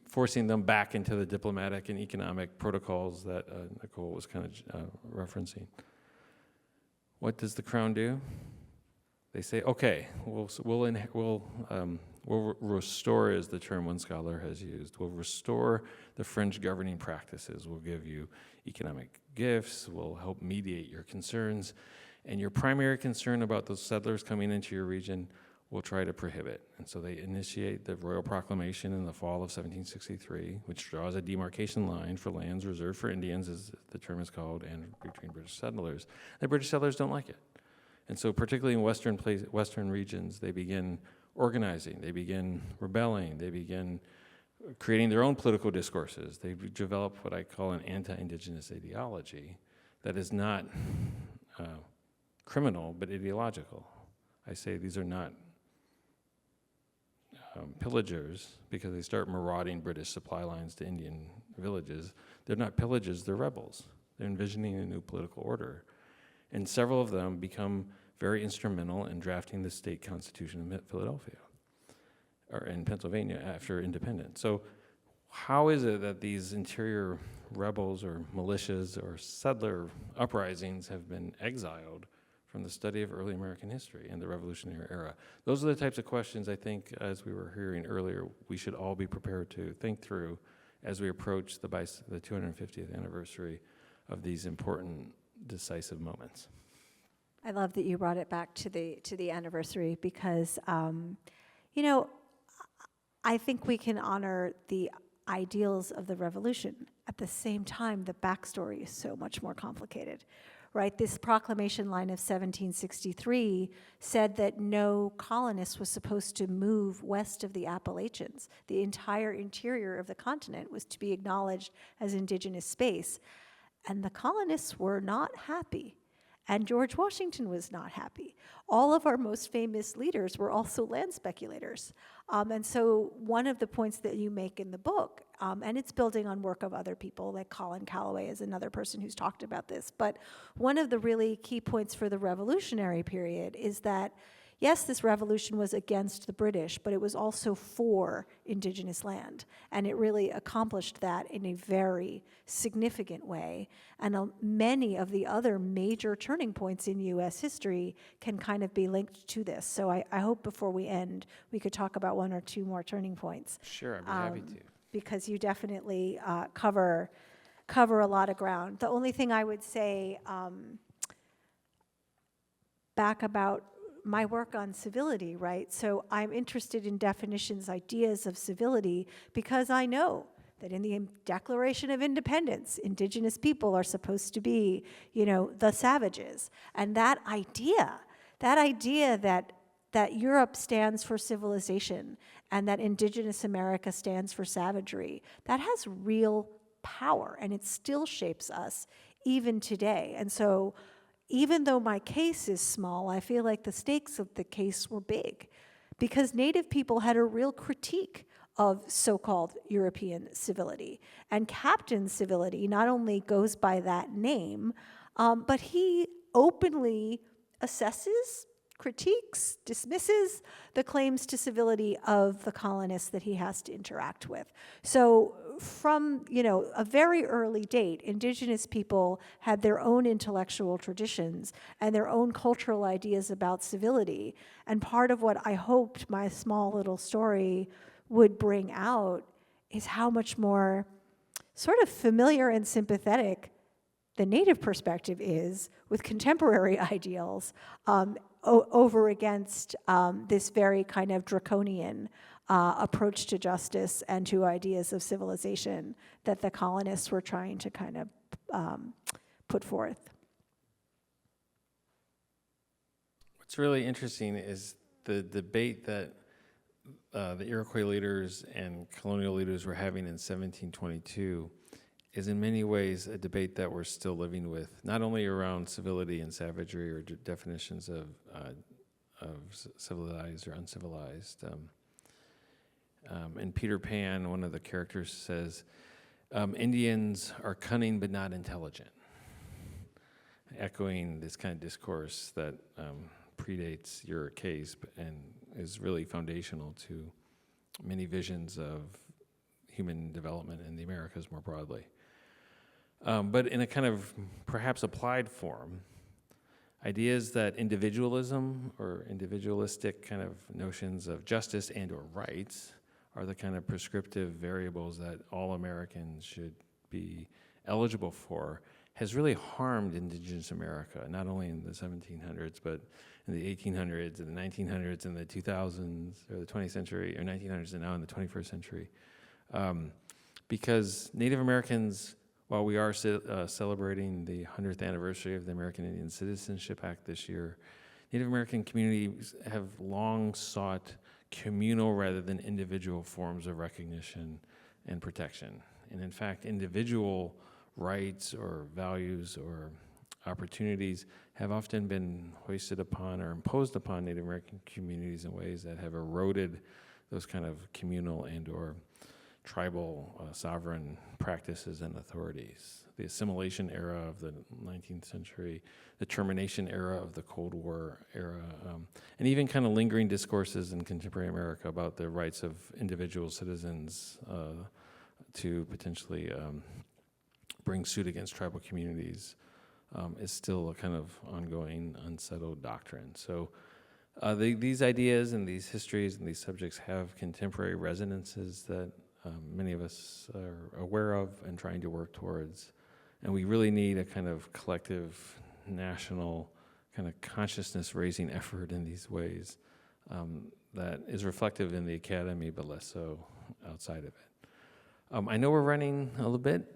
forcing them back into the diplomatic and economic protocols that Nicole was kind of referencing. What does the Crown do? They say, okay, we'll restore, is the term one scholar has used. We'll restore the French governing practices. We'll give you economic gifts. We'll help mediate your concerns. And your primary concern about those settlers coming into your region, we'll try to prohibit. And so they initiate the Royal Proclamation in the fall of 1763, which draws a demarcation line for lands reserved for Indians, as the term is called, and between British settlers. The British settlers don't like it. And so particularly in Western regions, they begin organizing, they begin rebelling, they begin creating their own political discourses. They develop what I call an anti-indigenous ideology that is not criminal, but ideological. I say these are not pillagers because they start marauding British supply lines to Indian villages. They're not pillagers, they're rebels. They're envisioning a new political order. And several of them become very instrumental in drafting the state constitution in Philadelphia, or in Pennsylvania after independence. So how is it that these interior rebels or militias or settler uprisings have been exiled from the study of early American history and the Revolutionary era? Those are the types of questions I think, as we were hearing earlier, we should all be prepared to think through as we approach the 250th anniversary of these important decisive moments. I love that you brought it back to the anniversary because, I think we can honor the ideals of the revolution. At the same time, the backstory is so much more complicated, right? This proclamation line of 1763 said that no colonist was supposed to move west of the Appalachians. The entire interior of the continent was to be acknowledged as indigenous space. And the colonists were not happy. And George Washington was not happy. All of our most famous leaders were also land speculators. And so one of the points that you make in the book, and it's building on work of other people, like Colin Calloway is another person who's talked about this, but one of the really key points for the revolutionary period is that, yes, this revolution was against the British, but it was also for indigenous land. And it really accomplished that in a very significant way. And many of the other major turning points in U.S. history can kind of be linked to this. So I hope before we end, we could talk about one or two more turning points. Sure, I'd be happy to. Because you definitely cover a lot of ground. The only thing I would say back about my work on civility, right? So I'm interested in definitions, ideas of civility, because I know that in the Declaration of Independence, indigenous people are supposed to be, the savages. And that idea that Europe stands for civilization and that indigenous America stands for savagery, that has real power, and it still shapes us even today. And so even though my case is small, I feel like the stakes of the case were big because Native people had a real critique of so-called European civility. And Captain Civility not only goes by that name, but he openly assesses, critiques, dismisses the claims to civility of the colonists that he has to interact with. So from, a very early date, indigenous people had their own intellectual traditions and their own cultural ideas about civility. And part of what I hoped my small little story would bring out is how much more sort of familiar and sympathetic the Native perspective is with contemporary ideals over against this very kind of draconian approach to justice and to ideas of civilization that the colonists were trying to kind of put forth. What's really interesting is the debate that the Iroquois leaders and colonial leaders were having in 1722 is in many ways a debate that we're still living with, not only around civility and savagery or definitions of civilized or uncivilized. In Peter Pan, one of the characters says, Indians are cunning but not intelligent, echoing this kind of discourse that predates your case and is really foundational to many visions of human development in the Americas more broadly. But in a kind of perhaps applied form, ideas that individualism or individualistic kind of notions of justice and or rights are the kind of prescriptive variables that all Americans should be eligible for has really harmed indigenous America, not only in the 1700s, but in the 1800s and the 1900s and the 2000s, or the 20th century, or 1900s and now in the 21st century. Because Native Americans, while we are celebrating the 100th anniversary of the American Indian Citizenship Act this year, Native American communities have long sought communal rather than individual forms of recognition and protection. And in fact, individual rights or values or opportunities have often been hoisted upon or imposed upon Native American communities in ways that have eroded those kind of communal and or tribal sovereign practices and authorities. The assimilation era of the 19th century, the termination era of the Cold War era, and even kind of lingering discourses in contemporary America about the rights of individual citizens to potentially bring suit against tribal communities is still a kind of ongoing, unsettled doctrine. So these ideas and these histories and these subjects have contemporary resonances that many of us are aware of and trying to work towards. And we really need a kind of collective, national, kind of consciousness-raising effort in these ways that is reflective in the academy, but less so outside of it. I know we're running a little bit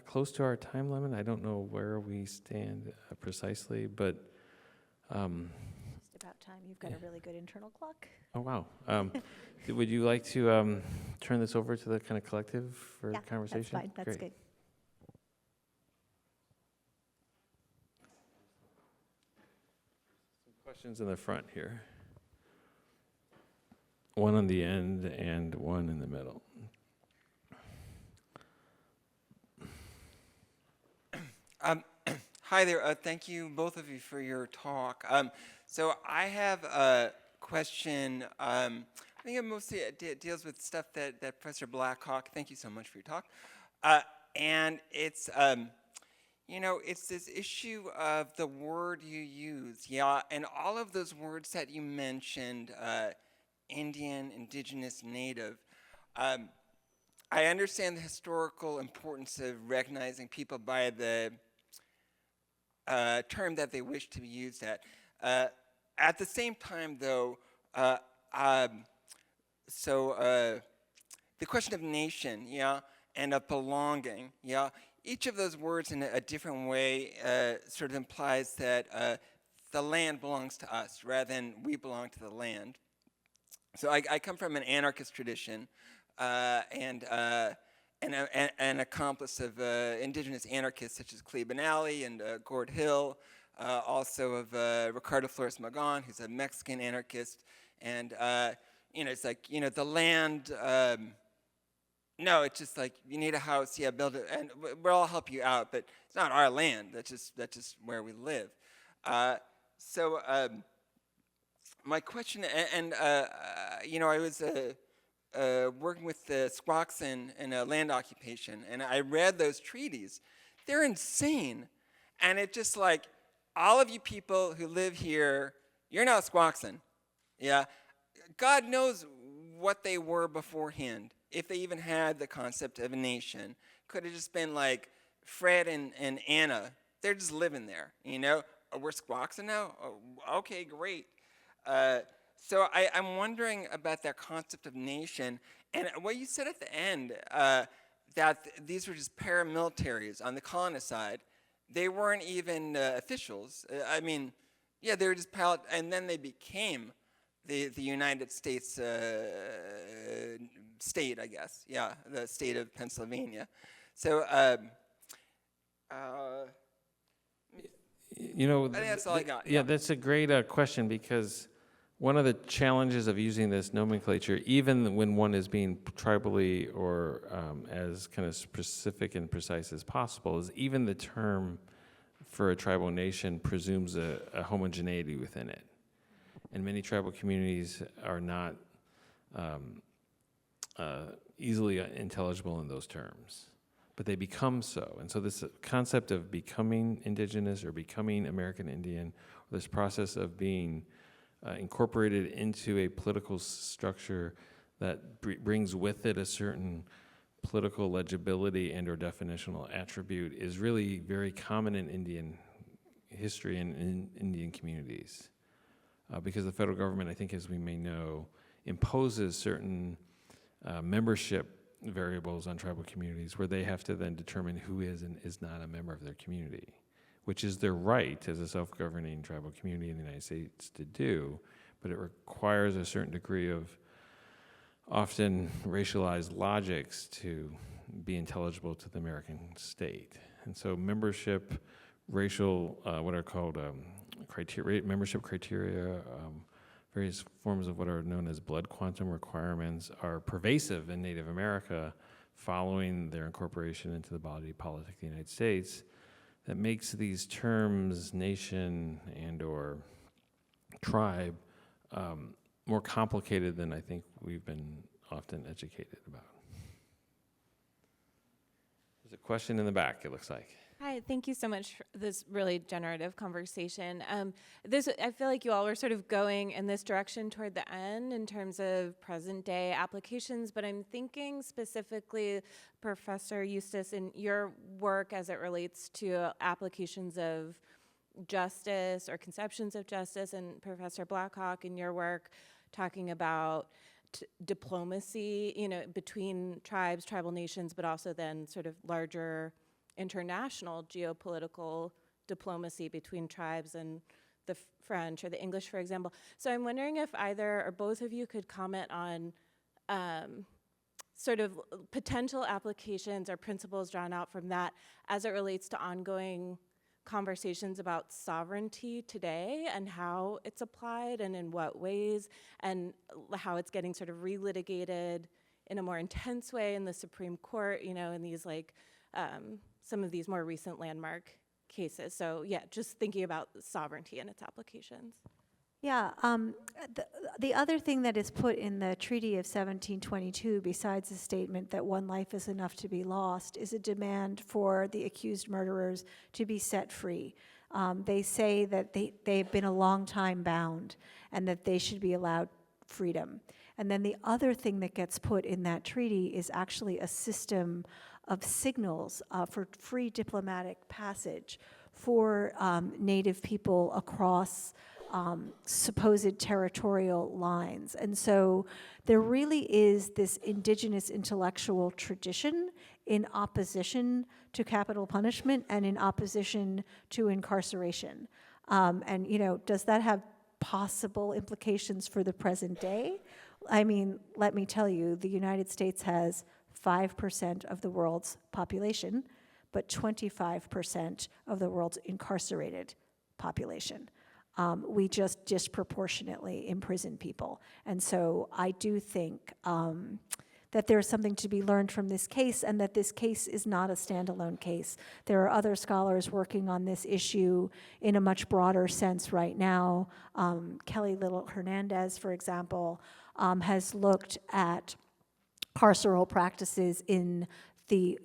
close to our time limit. I don't know where we stand precisely, but Just about time. You've got a really good internal clock. oh wow. Would you like to turn this over to the kind of collective for conversation? That's fine. That's Great. good. Some questions in the front here. One on the end and one in the middle. Hi there. Thank you, both of you, for your talk. So I have a question. I think it mostly deals with stuff that Professor Blackhawk. Thank you so much for your talk. And it's, it's this issue of the word you use. Yeah, and all of those words that you mentioned, Indian, Indigenous, Native. I understand the historical importance of recognizing people by the term that they wish to be used at. At the same time, though, the question of nation, and of belonging, each of those words in a different way sort of implies that the land belongs to us rather than we belong to the land. So I come from an anarchist tradition, and an accomplice of indigenous anarchists such as Cleve Benally and Gord Hill, also of Ricardo Flores Magón, who's a Mexican anarchist. And, it's like, the land No, it's just like, you need a house, yeah, build it, and we'll all help you out, but it's not our land. That's just where we live. So my question, I was working with the Squaxin in a land occupation, and I read those treaties. They're insane, and it's just like, all of you people who live here, you're not Squaxin, yeah. God knows what they were beforehand, if they even had the concept of a nation. Could have just been like Fred and Anna. They're just living there, you know? Oh, we're Squaxin now? Oh, okay, great. So I'm wondering about that concept of nation, and what you said at the end, that these were just paramilitaries on the colonist side. They weren't even officials. I mean, yeah, they were just and then they became the United States state, I guess. Yeah, the state of Pennsylvania. So, You know, I think that's all I got. Yeah, that's a great question, because one of the challenges of using this nomenclature, even when one is being tribally or as kind of specific and precise as possible, is even the term for a tribal nation presumes a homogeneity within it. And many tribal communities are not easily intelligible in those terms, but they become so. And so this concept of becoming indigenous or becoming American Indian, or this process of being incorporated into a political structure that brings with it a certain political legibility and or definitional attribute, is really very common in Indian history and in Indian communities. Because the federal government, I think, as we may know, imposes certain membership variables on tribal communities, where they have to then determine who is and is not a member of their community, which is their right as a self-governing tribal community in the United States to do, but it requires a certain degree of often racialized logics to be intelligible to the American state. And so membership, racial, what are called membership criteria, various forms of what are known as blood quantum requirements are pervasive in Native America following their incorporation into the body politic of the United States, that makes these terms, nation and or tribe, more complicated than I think we've been often educated about. There's a question in the back, it looks like. Hi, thank you so much for this really generative conversation. I feel like you all were sort of going in this direction toward the end in terms of present day applications, but I'm thinking specifically, Professor Eustace, in your work as it relates to applications of justice or conceptions of justice, and Professor Blackhawk in your work talking about diplomacy, between tribes, tribal nations, but also then sort of larger international geopolitical diplomacy between tribes and the French or the English, for example. So I'm wondering if either or both of you could comment on sort of potential applications or principles drawn out from that as it relates to ongoing conversations about sovereignty today, and how it's applied and in what ways, and how it's getting sort of relitigated in a more intense way in the Supreme Court, in these some of these more recent landmark cases. So yeah, just thinking about sovereignty and its applications. Yeah, the other thing that is put in the Treaty of 1722, besides the statement that one life is enough to be lost, is a demand for the accused murderers to be set free. They say that they've been a long time bound and that they should be allowed freedom. And then the other thing that gets put in that treaty is actually a system of signals for free diplomatic passage for Native people across supposed territorial lines. And so there really is this indigenous intellectual tradition in opposition to capital punishment and in opposition to incarceration. And does that have possible implications for the present day? I mean, let me tell you, the United States has 5% of the world's population, but 25% of the world's incarcerated population. We just disproportionately imprison people. And so I do think that there's something to be learned from this case, and that this case is not a standalone case. There are other scholars working on this issue in a much broader sense right now. Kelly Little Hernandez, for example, has looked at carceral practices in the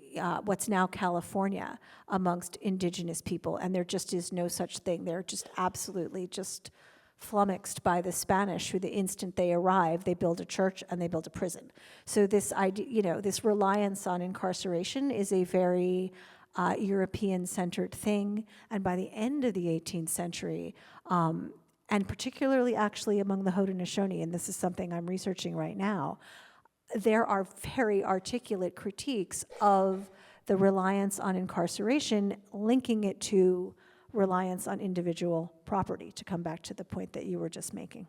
what's now California amongst indigenous people, and there just is no such thing. They're just absolutely just flummoxed by the Spanish, who the instant they arrive, they build a church and they build a prison. So this idea, this reliance on incarceration is a very European-centered thing, and by the end of the 18th century, and particularly actually among the Haudenosaunee, and this is something I'm researching right now, there are very articulate critiques of the reliance on incarceration, linking it to reliance on individual property, to come back to the point that you were just making.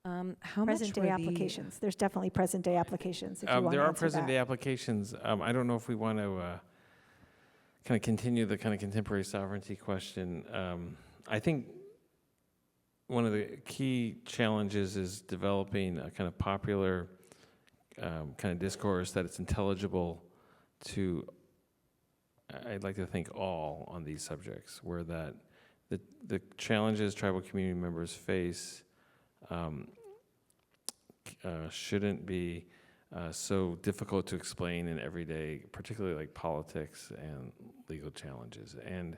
How Present-day much applications. There's definitely present-day applications, if you want to There are answer present-day that. applications. I don't know if we want to kind of continue the kind of contemporary sovereignty question. I think one of the key challenges is developing a kind of popular kind of discourse that it's intelligible to, I'd like to think, all on these subjects, where that the challenges tribal community members face shouldn't be so difficult to explain in everyday, particularly like politics and legal challenges. And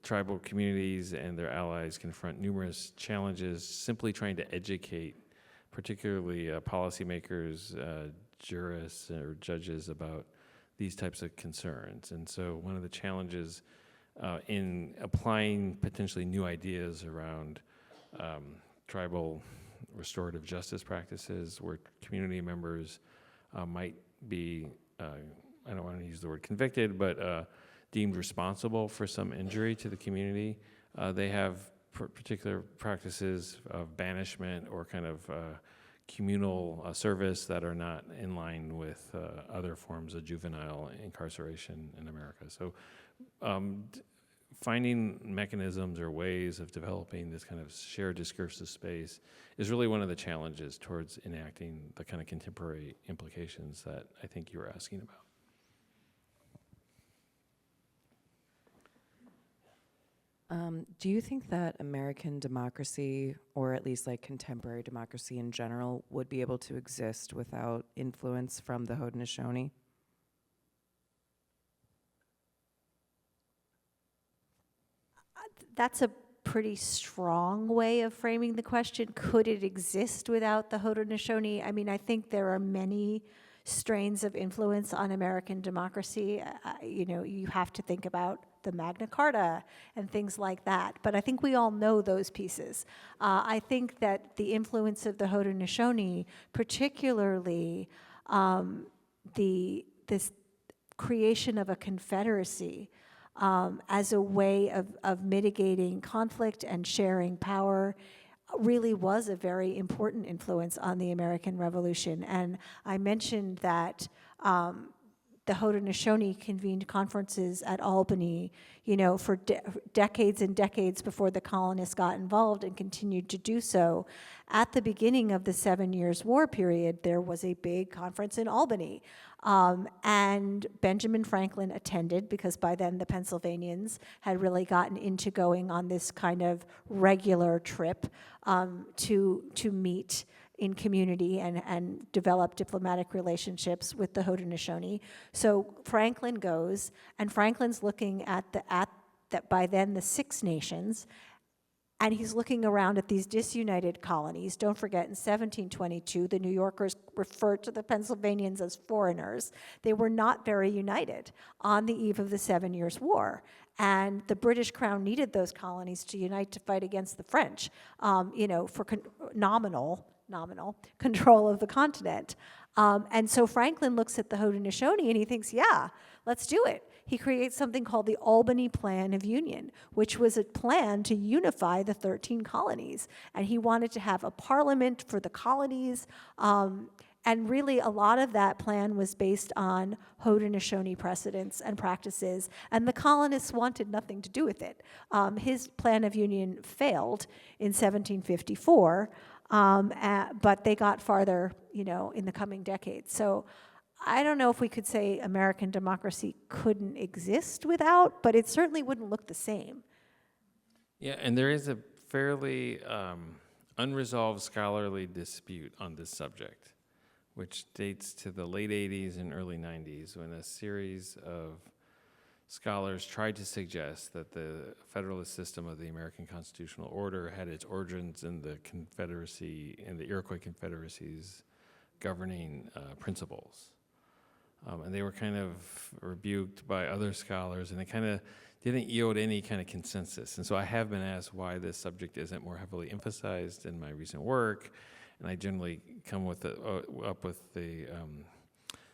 tribal communities and their allies confront numerous challenges simply trying to educate, particularly policymakers, jurists, or judges about these types of concerns. And so one of the challenges in applying potentially new ideas around tribal restorative justice practices, where community members might be, I don't want to use the word convicted, but deemed responsible for some injury to the community. They have particular practices of banishment or kind of communal service that are not in line with other forms of juvenile incarceration in America. So finding mechanisms or ways of developing this kind of shared discursive space is really one of the challenges towards enacting the kind of contemporary implications that I think you were asking about. Do you think that American democracy, or at least like contemporary democracy in general, would be able to exist without influence from the Haudenosaunee? That's a pretty strong way of framing the question. Could it exist without the Haudenosaunee? I mean, I think there are many strains of influence on American democracy. You have to think about the Magna Carta and things like that. But I think we all know those pieces. I think that the influence of the Haudenosaunee, particularly this creation of a confederacy as a way of mitigating conflict and sharing power, really was a very important influence on the American Revolution. And I mentioned that the Haudenosaunee convened conferences at Albany, for decades and decades before the colonists got involved, and continued to do so. At the beginning of the 7 Years' War period, there was a big conference in Albany. And Benjamin Franklin attended, because by then the Pennsylvanians had really gotten into going on this kind of regular trip to meet in community and develop diplomatic relationships with the Haudenosaunee. So Franklin goes, and Franklin's looking at by then the Six Nations, and he's looking around at these disunited colonies. Don't forget, in 1722, the New Yorkers referred to the Pennsylvanians as foreigners. They were not very united on the eve of the 7 Years' War. And the British Crown needed those colonies to unite to fight against the French, for nominal control of the continent. And so Franklin looks at the Haudenosaunee and he thinks, yeah, let's do it. He creates something called the Albany Plan of Union, which was a plan to unify the 13 colonies. And he wanted to have a parliament for the colonies, And really, a lot of that plan was based on Haudenosaunee precedents and practices, and the colonists wanted nothing to do with it. His plan of union failed in 1754, but they got farther, in the coming decades. So I don't know if we could say American democracy couldn't exist without, but it certainly wouldn't look the same. Yeah, and there is a fairly unresolved scholarly dispute on this subject, which dates to the late 80s and early 90s, when a series of scholars tried to suggest that the federalist system of the American constitutional order had its origins in the Confederacy, in the Iroquois Confederacy's governing principles. And they were kind of rebuked by other scholars, and they kind of didn't yield any kind of consensus. And so I have been asked why this subject isn't more heavily emphasized in my recent work, and I generally come with up with the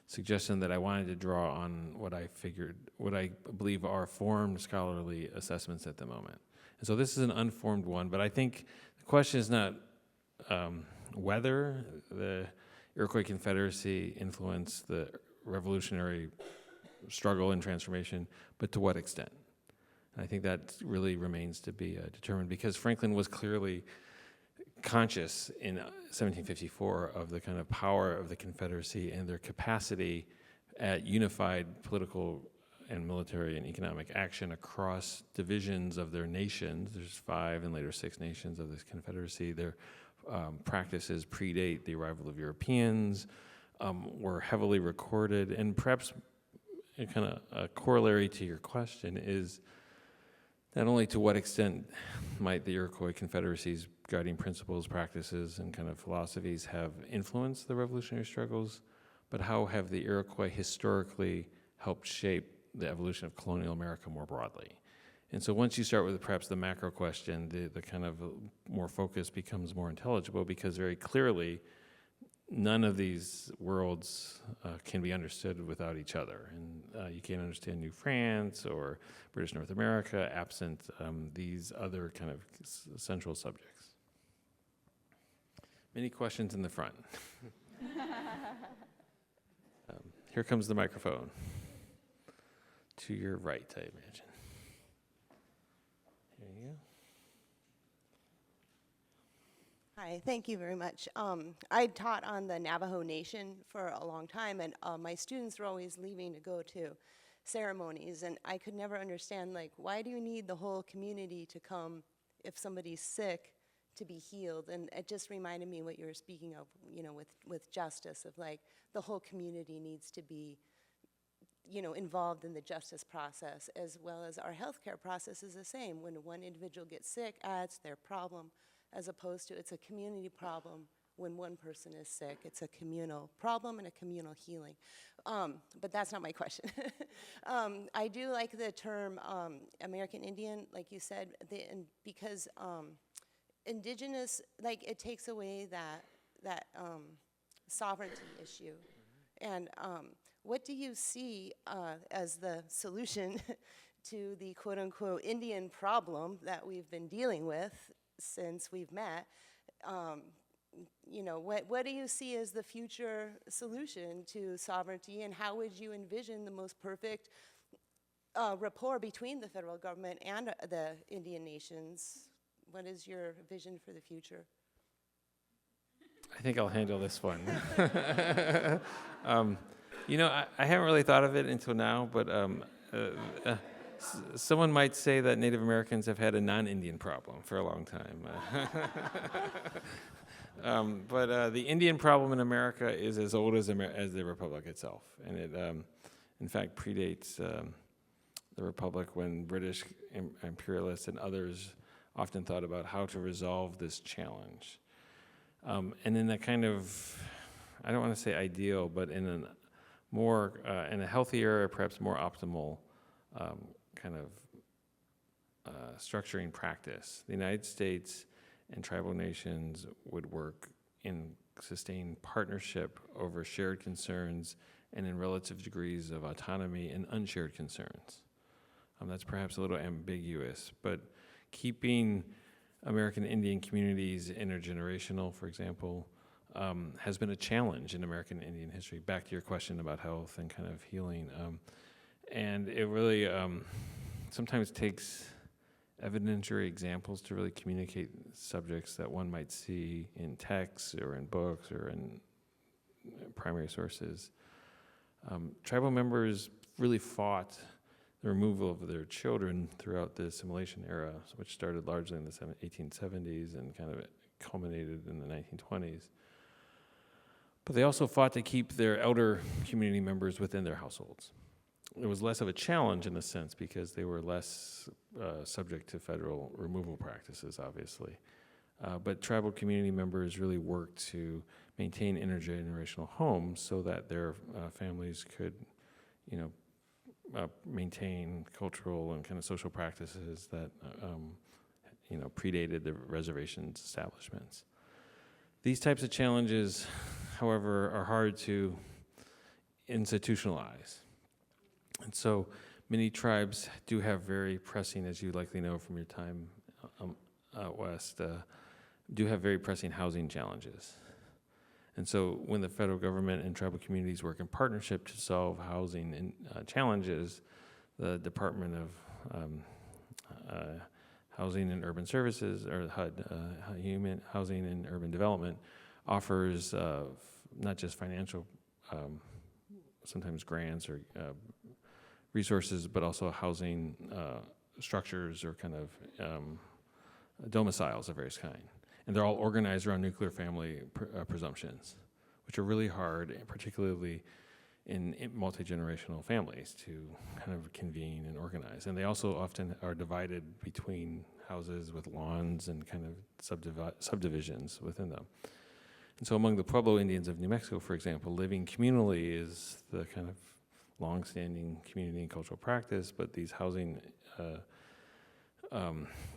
suggestion that I wanted to draw on what I believe are formed scholarly assessments at the moment. And so this is an unformed one, but I think the question is not whether the Iroquois Confederacy influenced the revolutionary struggle and transformation, but to what extent. And I think that really remains to be determined, because Franklin was clearly conscious in 1754 of the kind of power of the Confederacy and their capacity at unified political and military and economic action across divisions of their nations. There's 5 and later 6 nations of this Confederacy. Their practices predate the arrival of Europeans, were heavily recorded, and perhaps a kind of a corollary to your question is not only to what extent might the Iroquois Confederacy's guiding principles, practices, and kind of philosophies have influenced the revolutionary struggles, but how have the Iroquois historically helped shape the evolution of colonial America more broadly? And so once you start with perhaps the macro question, the kind of more focus becomes more intelligible, because very clearly none of these worlds can be understood without each other. And you can't understand New France or British North America absent these other kind of central subjects. Many questions in the front. Here comes the microphone. To your right, I imagine. Here you go. Hi, thank you very much. I taught on the Navajo Nation for a long time, and my students were always leaving to go to ceremonies, and I could never understand, like, why do you need the whole community to come if somebody's sick to be healed? And it just reminded me what you were speaking of, with justice, of like the whole community needs to be, involved in the justice process, as well as our healthcare process is the same. When one individual gets sick, it's their problem, as opposed to it's a community problem. When one person is sick, it's a communal problem and a communal healing. But that's not my question. I do like the term American Indian, like you said, because indigenous, like, it takes away that sovereignty issue. And what do you see as the solution to the quote-unquote Indian problem that we've been dealing with since we've met? What do you see as the future solution to sovereignty, and how would you envision the most perfect rapport between the federal government and the Indian nations? What is your vision for the future? I think I'll handle this one. I haven't really thought of it until now, but someone might say that Native Americans have had a non-Indian problem for a long time. But the Indian problem in America is as old as the Republic itself. And it, in fact, predates the Republic, when British imperialists and others often thought about how to resolve this challenge. And in a kind of, I don't want to say ideal, but in a more, in a healthier, perhaps more optimal kind of structuring practice, the United States and tribal nations would work in sustained partnership over shared concerns and in relative degrees of autonomy and unshared concerns. That's perhaps a little ambiguous, but keeping American Indian communities intergenerational, for example, has been a challenge in American Indian history. Back to your question about health and kind of healing. And it really sometimes takes evidentiary examples to really communicate subjects that one might see in texts or in books or in primary sources. Tribal members really fought the removal of their children throughout the assimilation era, which started largely in the 1870s and kind of culminated in the 1920s. But they also fought to keep their elder community members within their households. It was less of a challenge in a sense because they were less subject to federal removal practices, obviously. But tribal community members really worked to maintain intergenerational homes so that their families could, maintain cultural and kind of social practices that, predated the reservation's establishments. These types of challenges, however, are hard to institutionalize. And so many tribes do have very pressing, as you likely know from your time out west, do have very pressing housing challenges. And so when the federal government and tribal communities work in partnership to solve housing challenges, the Department of Housing and Urban Services, or HUD, Human Housing and Urban Development, offers not just financial, sometimes grants or resources, but also housing structures or kind of domiciles of various kind. And they're all organized around nuclear family presumptions, which are really hard, particularly in multi-generational families, to kind of convene and organize. And they also often are divided between houses with lawns and kind of subdivisions within them. And so among the Pueblo Indians of New Mexico, for example, living communally is the kind of long-standing community and cultural practice, but these housing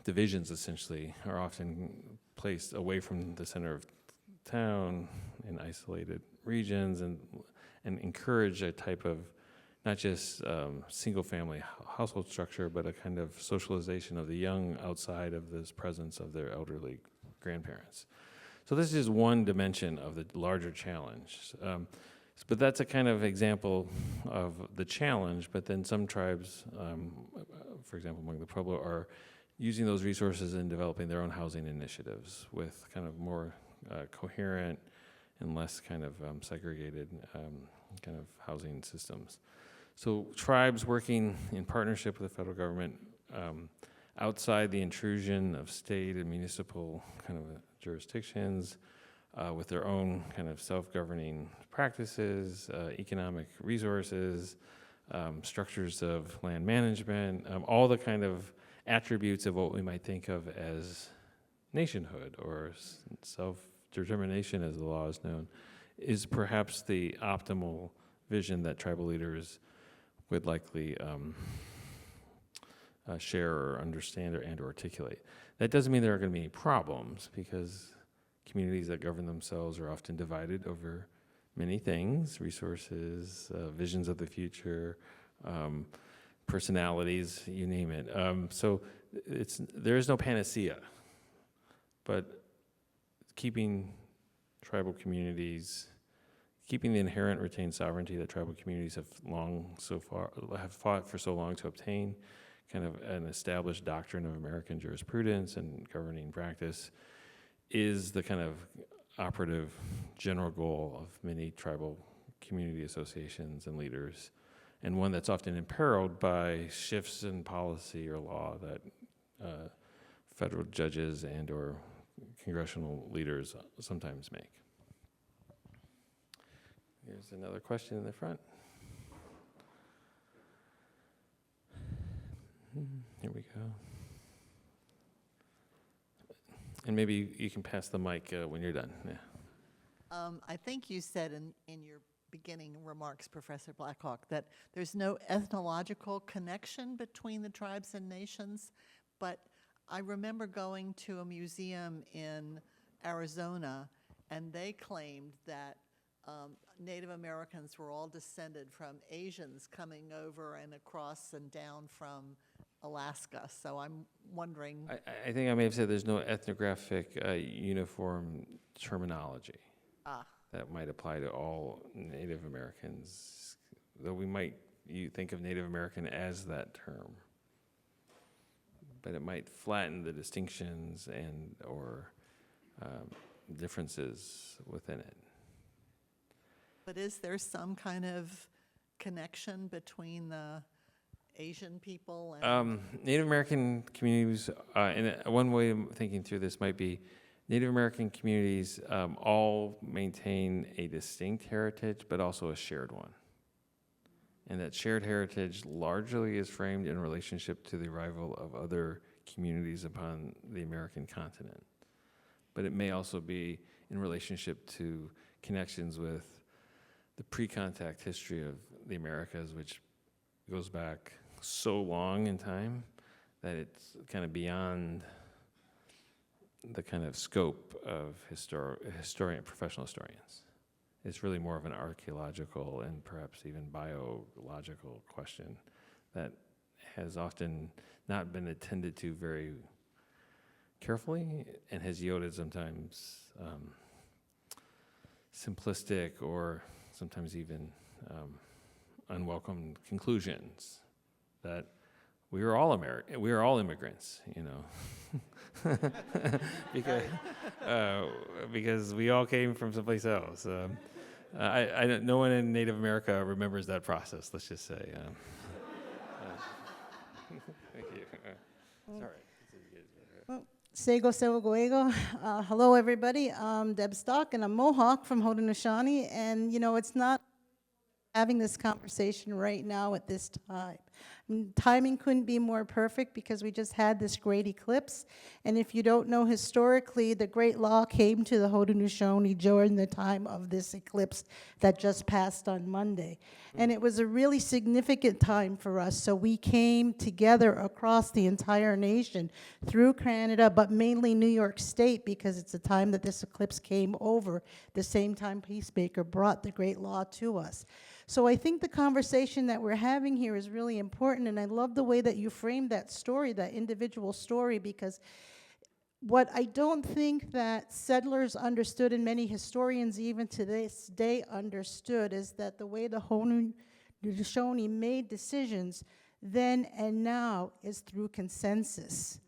divisions essentially are often placed away from the center of town in isolated regions and encourage a type of not just single-family household structure, but a kind of socialization of the young outside of this presence of their elderly grandparents. So this is one dimension of the larger challenge. But that's a kind of example of the challenge, but then some tribes, for example, among the Pueblo, are using those resources and developing their own housing initiatives with kind of more coherent and less kind of segregated kind of housing systems. So tribes working in partnership with the federal government outside the intrusion of state and municipal kind of jurisdictions, with their own kind of self-governing practices, economic resources, structures of land management, all the kind of attributes of what we might think of as nationhood or self-determination, as the law is known, is perhaps the optimal vision that tribal leaders would likely share or understand and articulate. That doesn't mean there are going to be any problems, because communities that govern themselves are often divided over many things: resources, visions of the future, personalities, you name it. So there is no panacea, but keeping tribal communities, keeping the inherent retained sovereignty that tribal communities have fought for so long to obtain, kind of an established doctrine of American jurisprudence and governing practice, is the kind of operative general goal of many tribal community associations and leaders, and one that's often imperiled by shifts in policy or law that federal judges and or congressional leaders sometimes make. Here's another question in the front. Here we go. And maybe you can pass the mic when you're done. Yeah. I think you said in your beginning remarks, Professor Blackhawk, that there's no ethnological connection between the tribes and nations, but I remember going to a museum in Arizona, and they claimed that Native Americans were all descended from Asians coming over and across and down from Alaska. So I'm wondering. I think I may have said there's no ethnographic uniform terminology. that might apply to all Native Americans, though you think of Native American as that term, but it might flatten the distinctions or differences within it. But is there some kind of connection between the Asian people and Native American communities, and one way of thinking through this might be Native American communities all maintain a distinct heritage, but also a shared one. And that shared heritage largely is framed in relationship to the arrival of other communities upon the American continent. But it may also be in relationship to connections with the pre-contact history of the Americas, which goes back so long in time that it's kind of beyond the kind of scope of professional historians. It's really more of an archaeological and perhaps even biological question that has often not been attended to very carefully and has yielded sometimes simplistic or sometimes even unwelcome conclusions that we are all immigrants, you know, because we all came from someplace else. No one in Native America remembers that process. Let's just say. Thank you. Sorry. Sego Sego Goego. Hello, everybody. I'm Deb Stock, and I'm Mohawk from Haudenosaunee. And, you know, it's not having this conversation right now at this time. Timing couldn't be more perfect because we just had this great eclipse. And if you don't know historically, the Great Law came to the Haudenosaunee during the time of this eclipse that just passed on Monday. And it was a really significant time for us. So we came together across the entire nation through Canada, but mainly New York State, because it's the time that this eclipse came over, the same time Peacemaker brought the Great Law to us. So I think the conversation that we're having here is really important, and I love the way that you framed that story, that individual story, because what I don't think that settlers understood, and many historians even to this day understood, is that the way the Haudenosaunee made decisions then and now is through consensus,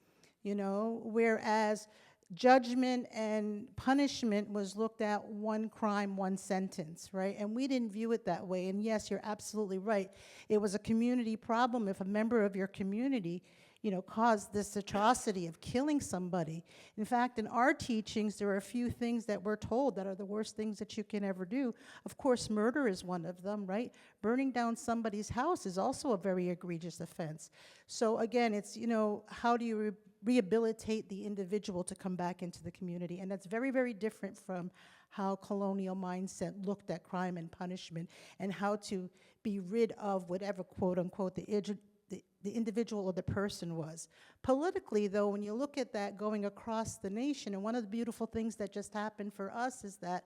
you know, whereas judgment and punishment was looked at one crime, one sentence, right? And we didn't view it that way. And yes, you're absolutely right. It was a community problem if a member of your community, you know, caused this atrocity of killing somebody. In fact, in our teachings, there are a few things that we're told that are the worst things that you can ever do. Of course, murder is one of them, right? Burning down somebody's house is also a very egregious offense. So again, it's, you know, how do you rehabilitate the individual to come back into the community? And that's very, very different from how colonial mindset looked at crime and punishment and how to be rid of whatever, quote unquote, the individual or the person was. Politically, though, when you look at that going across the nation, and one of the beautiful things that just happened for us is that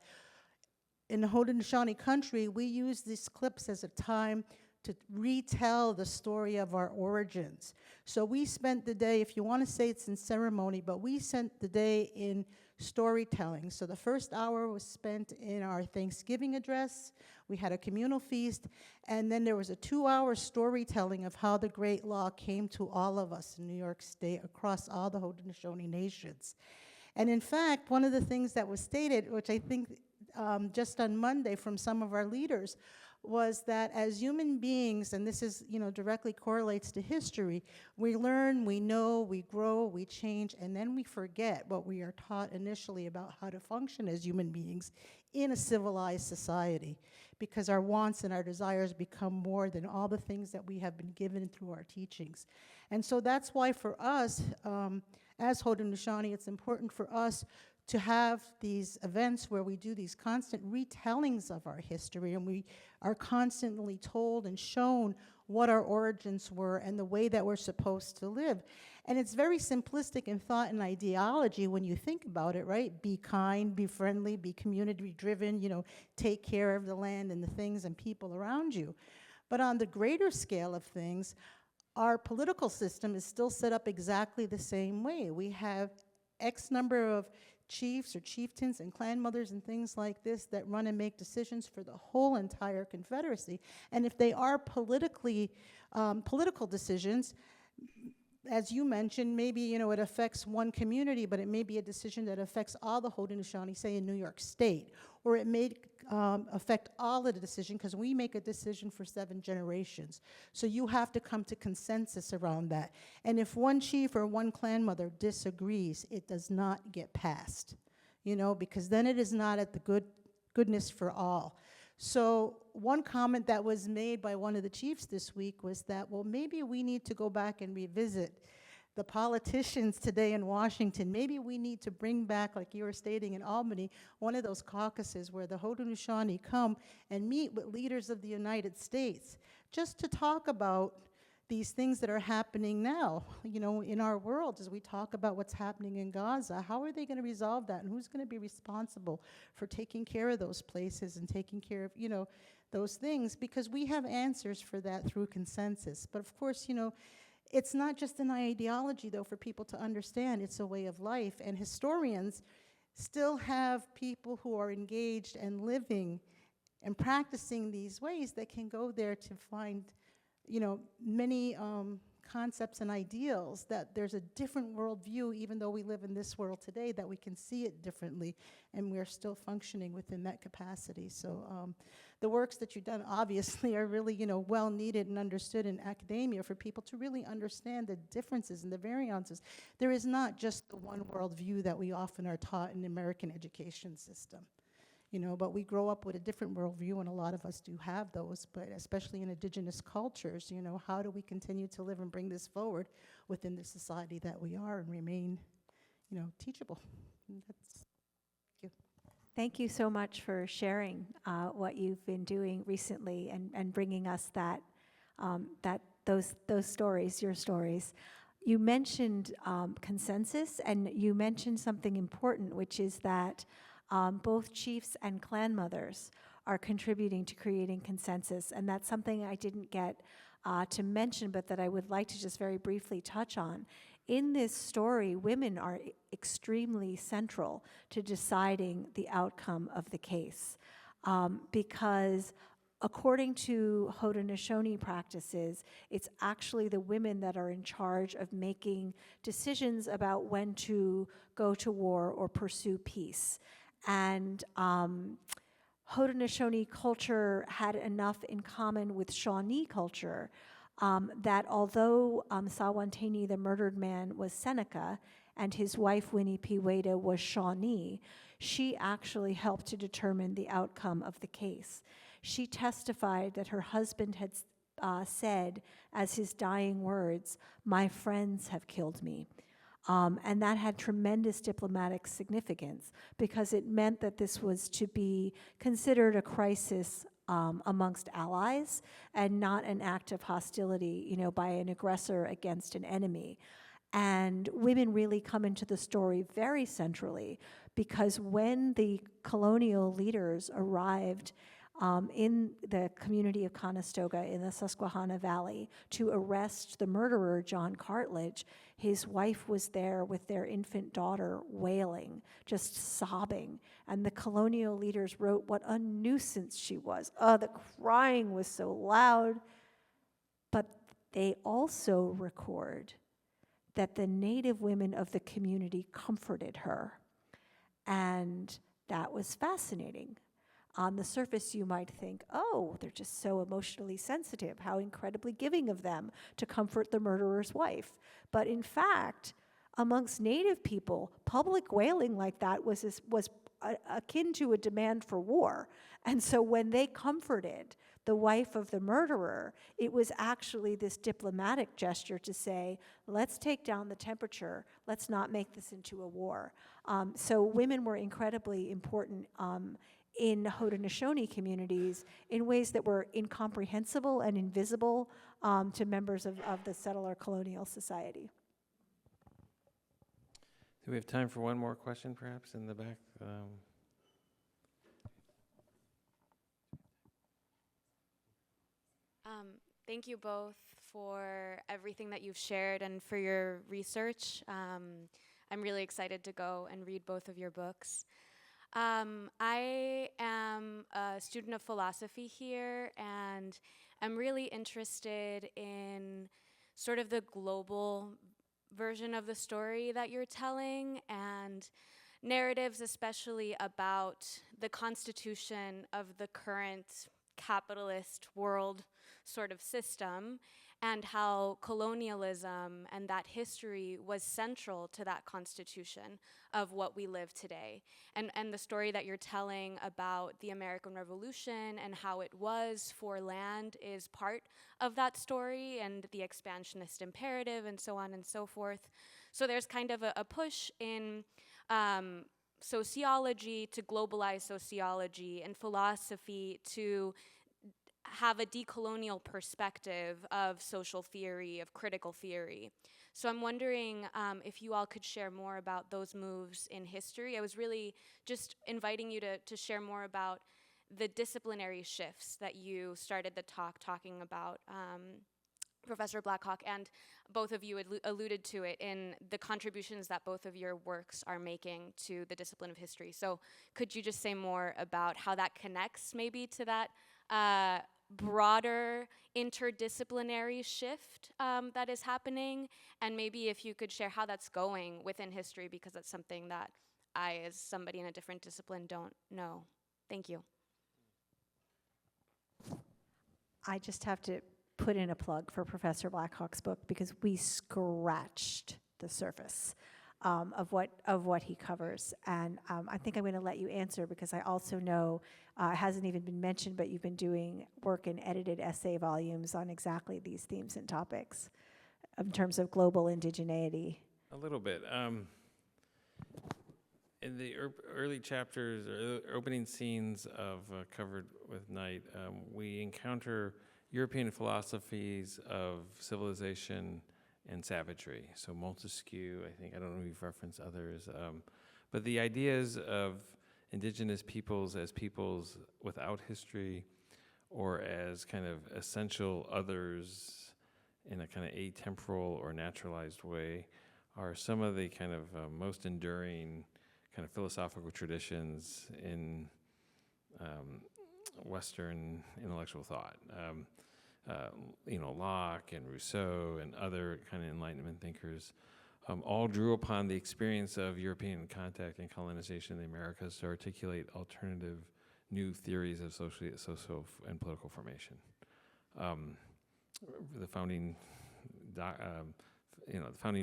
in the Haudenosaunee country, we use these clips as a time to retell the story of our origins. So we spent the day, if you want to say it's in ceremony, but we spent the day in storytelling. So the first hour was spent in our Thanksgiving address. We had a communal feast, and then there was a 2-hour storytelling of how the Great Law came to all of us in New York State across all the Haudenosaunee nations. And in fact, one of the things that was stated, which I think just on Monday from some of our leaders, was that as human beings, and this is, you know, directly correlates to history, we learn, we know, we grow, we change, and then we forget what we are taught initially about how to function as human beings in a civilized society, because our wants and our desires become more than all the things that we have been given through our teachings. And so that's why for us, as Haudenosaunee, it's important for us to have these events where we do these constant retellings of our history, and we are constantly told and shown what our origins were and the way that we're supposed to live. And it's very simplistic in thought and ideology when you think about it, right? Be kind, be friendly, be community-driven, you know, take care of the land and the things and people around you. But on the greater scale of things, our political system is still set up exactly the same way. We have X number of chiefs or chieftains and clan mothers and things like this that run and make decisions for the whole entire Confederacy. And if they are political decisions, as you mentioned, maybe, it affects one community, but it may be a decision that affects all the Haudenosaunee, say in New York State, or it may affect all of the decision, because we make a decision for 7 generations. So you have to come to consensus around that. And if one chief or one clan mother disagrees, it does not get passed, because then it is not at the goodness for all. So one comment that was made by one of the chiefs this week was that, well, maybe we need to go back and revisit the politicians today in Washington. Maybe we need to bring back, like you were stating in Albany, one of those caucuses where the Haudenosaunee come and meet with leaders of the United States just to talk about these things that are happening now, in our world, as we talk about what's happening in Gaza. How are they going to resolve that, and who's going to be responsible for taking care of those places and taking care of, those things? Because we have answers for that through consensus. But of course, it's not just an ideology, though, for people to understand. It's a way of life, and historians still have people who are engaged and living and practicing these ways that can go there to find many concepts and ideals, that there's a different worldview, even though we live in this world today, that we can see it differently, and we're still functioning within that capacity. So the works that you've done obviously are really, well needed and understood in academia for people to really understand the differences and the variances. There is not just the one worldview that we often are taught in the American education system. But we grow up with a different worldview, and a lot of us do have those, but especially in indigenous cultures, how do we continue to live and bring this forward within the society that we are and remain, teachable? And thank you. Thank you so much for sharing what you've been doing recently and bringing us those stories, your stories. You mentioned consensus, and you mentioned something important, which is that both chiefs and clan mothers are contributing to creating consensus, and that's something I didn't get to mention, but that I would like to just very briefly touch on. In this story, women are extremely central to deciding the outcome of the case, because according to Haudenosaunee practices, it's actually the women that are in charge of making decisions about when to go to war or pursue peace. And Haudenosaunee culture had enough in common with Shawnee culture that although Sawantini, the murdered man, was Seneca, and his wife Winnie P. Wada was Shawnee, she actually helped to determine the outcome of the case. She testified that her husband had said as his dying words, "My friends have killed me." And that had tremendous diplomatic significance, because it meant that this was to be considered a crisis amongst allies and not an act of hostility, by an aggressor against an enemy. And women really come into the story very centrally, because when the colonial leaders arrived in the community of Conestoga in the Susquehanna Valley to arrest the murderer, John Cartledge, his wife was there with their infant daughter wailing, just sobbing. And the colonial leaders wrote what a nuisance she was. Oh, the crying was so loud. But they also record that the Native women of the community comforted her. And that was fascinating. On the surface, you might think, oh, they're just so emotionally sensitive. How incredibly giving of them to comfort the murderer's wife. But in fact, amongst Native people, public wailing like that was akin to a demand for war. And so when they comforted the wife of the murderer, it was actually this diplomatic gesture to say, let's take down the temperature, let's not make this into a war. So women were incredibly important in Haudenosaunee communities in ways that were incomprehensible and invisible to members of the settler colonial society. Do we have time for one more question, perhaps, in the back? Thank you both for everything that you've shared and for your research. I'm really excited to go and read both of your books. I am a student of philosophy here, and I'm really interested in sort of the global version of the story that you're telling, and narratives especially about the constitution of the current capitalist world sort of system, and how colonialism and that history was central to that constitution of what we live today. And the story that you're telling about the American Revolution and how it was for land is part of that story, and the expansionist imperative and so on and so forth. So there's kind of a push in sociology to globalize sociology, and philosophy to have a decolonial perspective of social theory, of critical theory. So I'm wondering if you all could share more about those moves in history. I was really just inviting you to share more about the disciplinary shifts that you started the talk talking about, Professor Blackhawk, and both of you alluded to it in the contributions that both of your works are making to the discipline of history. So could you just say more about how that connects maybe to that broader interdisciplinary shift that is happening, and maybe if you could share how that's going within history, because that's something that I, as somebody in a different discipline, don't know. Thank you. I just have to put in a plug for Professor Blackhawk's book, because we scratched the surface of what he covers. And I think I'm going to let you answer, because I also know it hasn't even been mentioned, but you've been doing work in edited essay volumes on exactly these themes and topics in terms of global indigeneity. A little bit. In the early chapters, or opening scenes of Covered with Night, we encounter European philosophies of civilization and savagery. So Montesquieu, I think, I don't know if you've referenced others, but the ideas of indigenous peoples as peoples without history, or as kind of essential others in a kind of atemporal or naturalized way, are some of the kind of most enduring kind of philosophical traditions in Western intellectual thought. Locke and Rousseau and other kind of Enlightenment thinkers all drew upon the experience of European contact and colonization in the Americas to articulate alternative new theories of social and political formation. The founding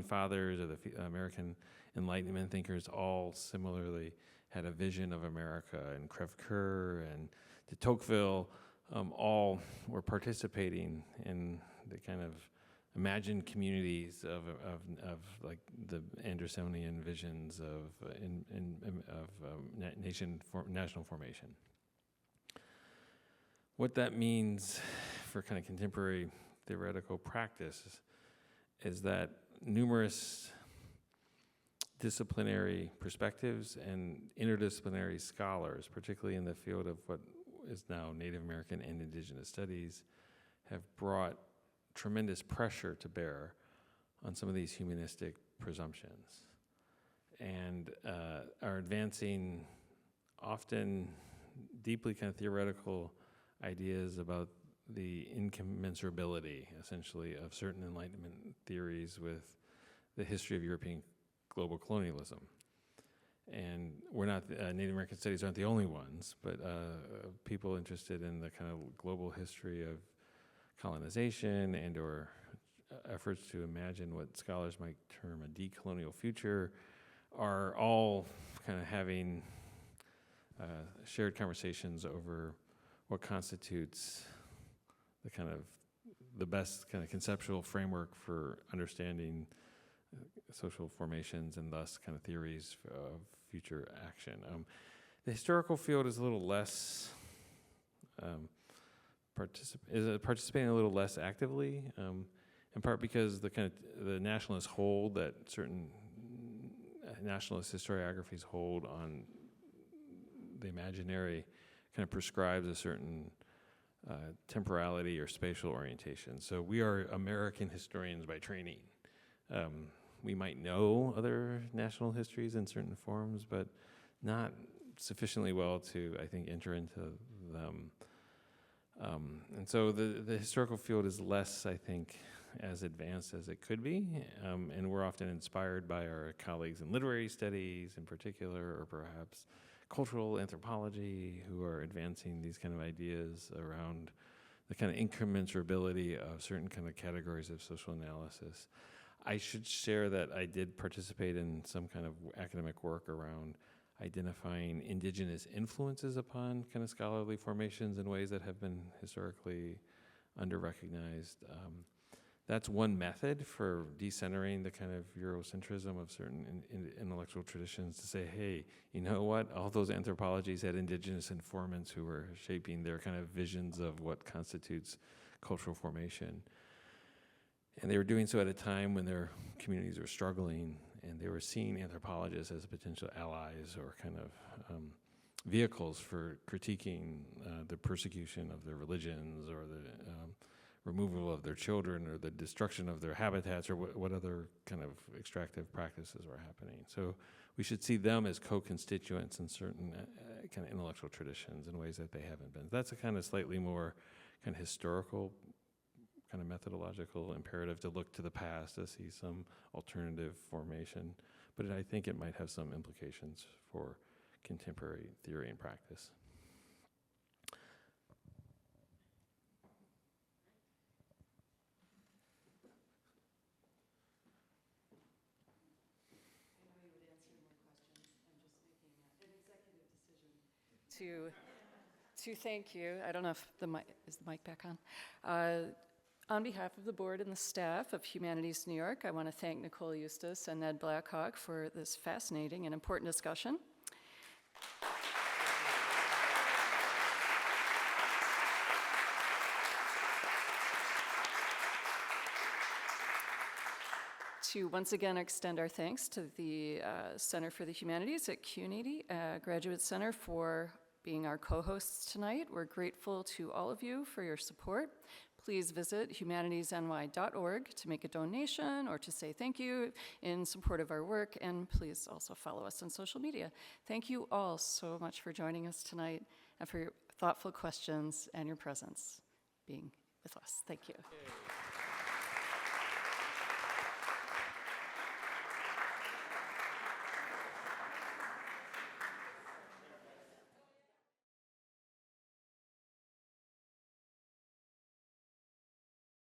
fathers or the American Enlightenment thinkers all similarly had a vision of America, and Crèvecoeur and de Tocqueville all were participating in the kind of imagined communities of like the Andersonian visions of national formation. What that means for kind of contemporary theoretical practice is that numerous disciplinary perspectives and interdisciplinary scholars, particularly in the field of what is now Native American and Indigenous studies, have brought tremendous pressure to bear on some of these humanistic presumptions, and are advancing often deeply kind of theoretical ideas about the incommensurability, essentially, of certain Enlightenment theories with the history of European global colonialism. And we're not, Native American studies aren't the only ones, but people interested in the kind of global history of colonization and or efforts to imagine what scholars might term a decolonial future are all kind of having shared conversations over what constitutes the kind of the best kind of conceptual framework for understanding social formations and thus kind of theories of future action. The historical field is a little less participating a little less actively, in part because the nationalists hold that certain nationalist historiographies hold on the imaginary kind of prescribes a certain temporality or spatial orientation. So we are American historians by training. we might know other national histories in certain forms, but not sufficiently well to, I think, enter into them. And so the historical field is less, I think, as advanced as it could be, and we're often inspired by our colleagues in literary studies in particular, or perhaps cultural anthropology, who are advancing these kind of ideas around the kind of incommensurability of certain kind of categories of social analysis. I should share that I did participate in some kind of academic work around identifying indigenous influences upon kind of scholarly formations in ways that have been historically under-recognized. That's one method for decentering the kind of Eurocentrism of certain intellectual traditions, to say, hey, you know what? All those anthropologies had indigenous informants who were shaping their kind of visions of what constitutes cultural formation. And they were doing so at a time when their communities were struggling, and they were seeing anthropologists as potential allies or kind of vehicles for critiquing the persecution of their religions, or the removal of their children, or the destruction of their habitats, or what other kind of extractive practices were happening. So we should see them as co-constituents in certain kind of intellectual traditions in ways that they haven't been. That's a kind of slightly more kind of historical, kind of methodological imperative to look to the past to see some alternative formation. But I think it might have some implications for contemporary theory and practice. To thank you. I don't know if is the mic back on? On behalf of the board and the staff of Humanities New York, I want to thank Nicole Eustace and Ned Blackhawk for this fascinating and important discussion. To once again extend our thanks to the Center for the Humanities at CUNY Graduate Center for being our co-hosts tonight. We're grateful to all of you for your support. Please visit humanitiesny.org to make a donation or to say thank you in support of our work, and please also follow us on social media. Thank you all so much for joining us tonight and for your thoughtful questions and your presence being with us. Thank you.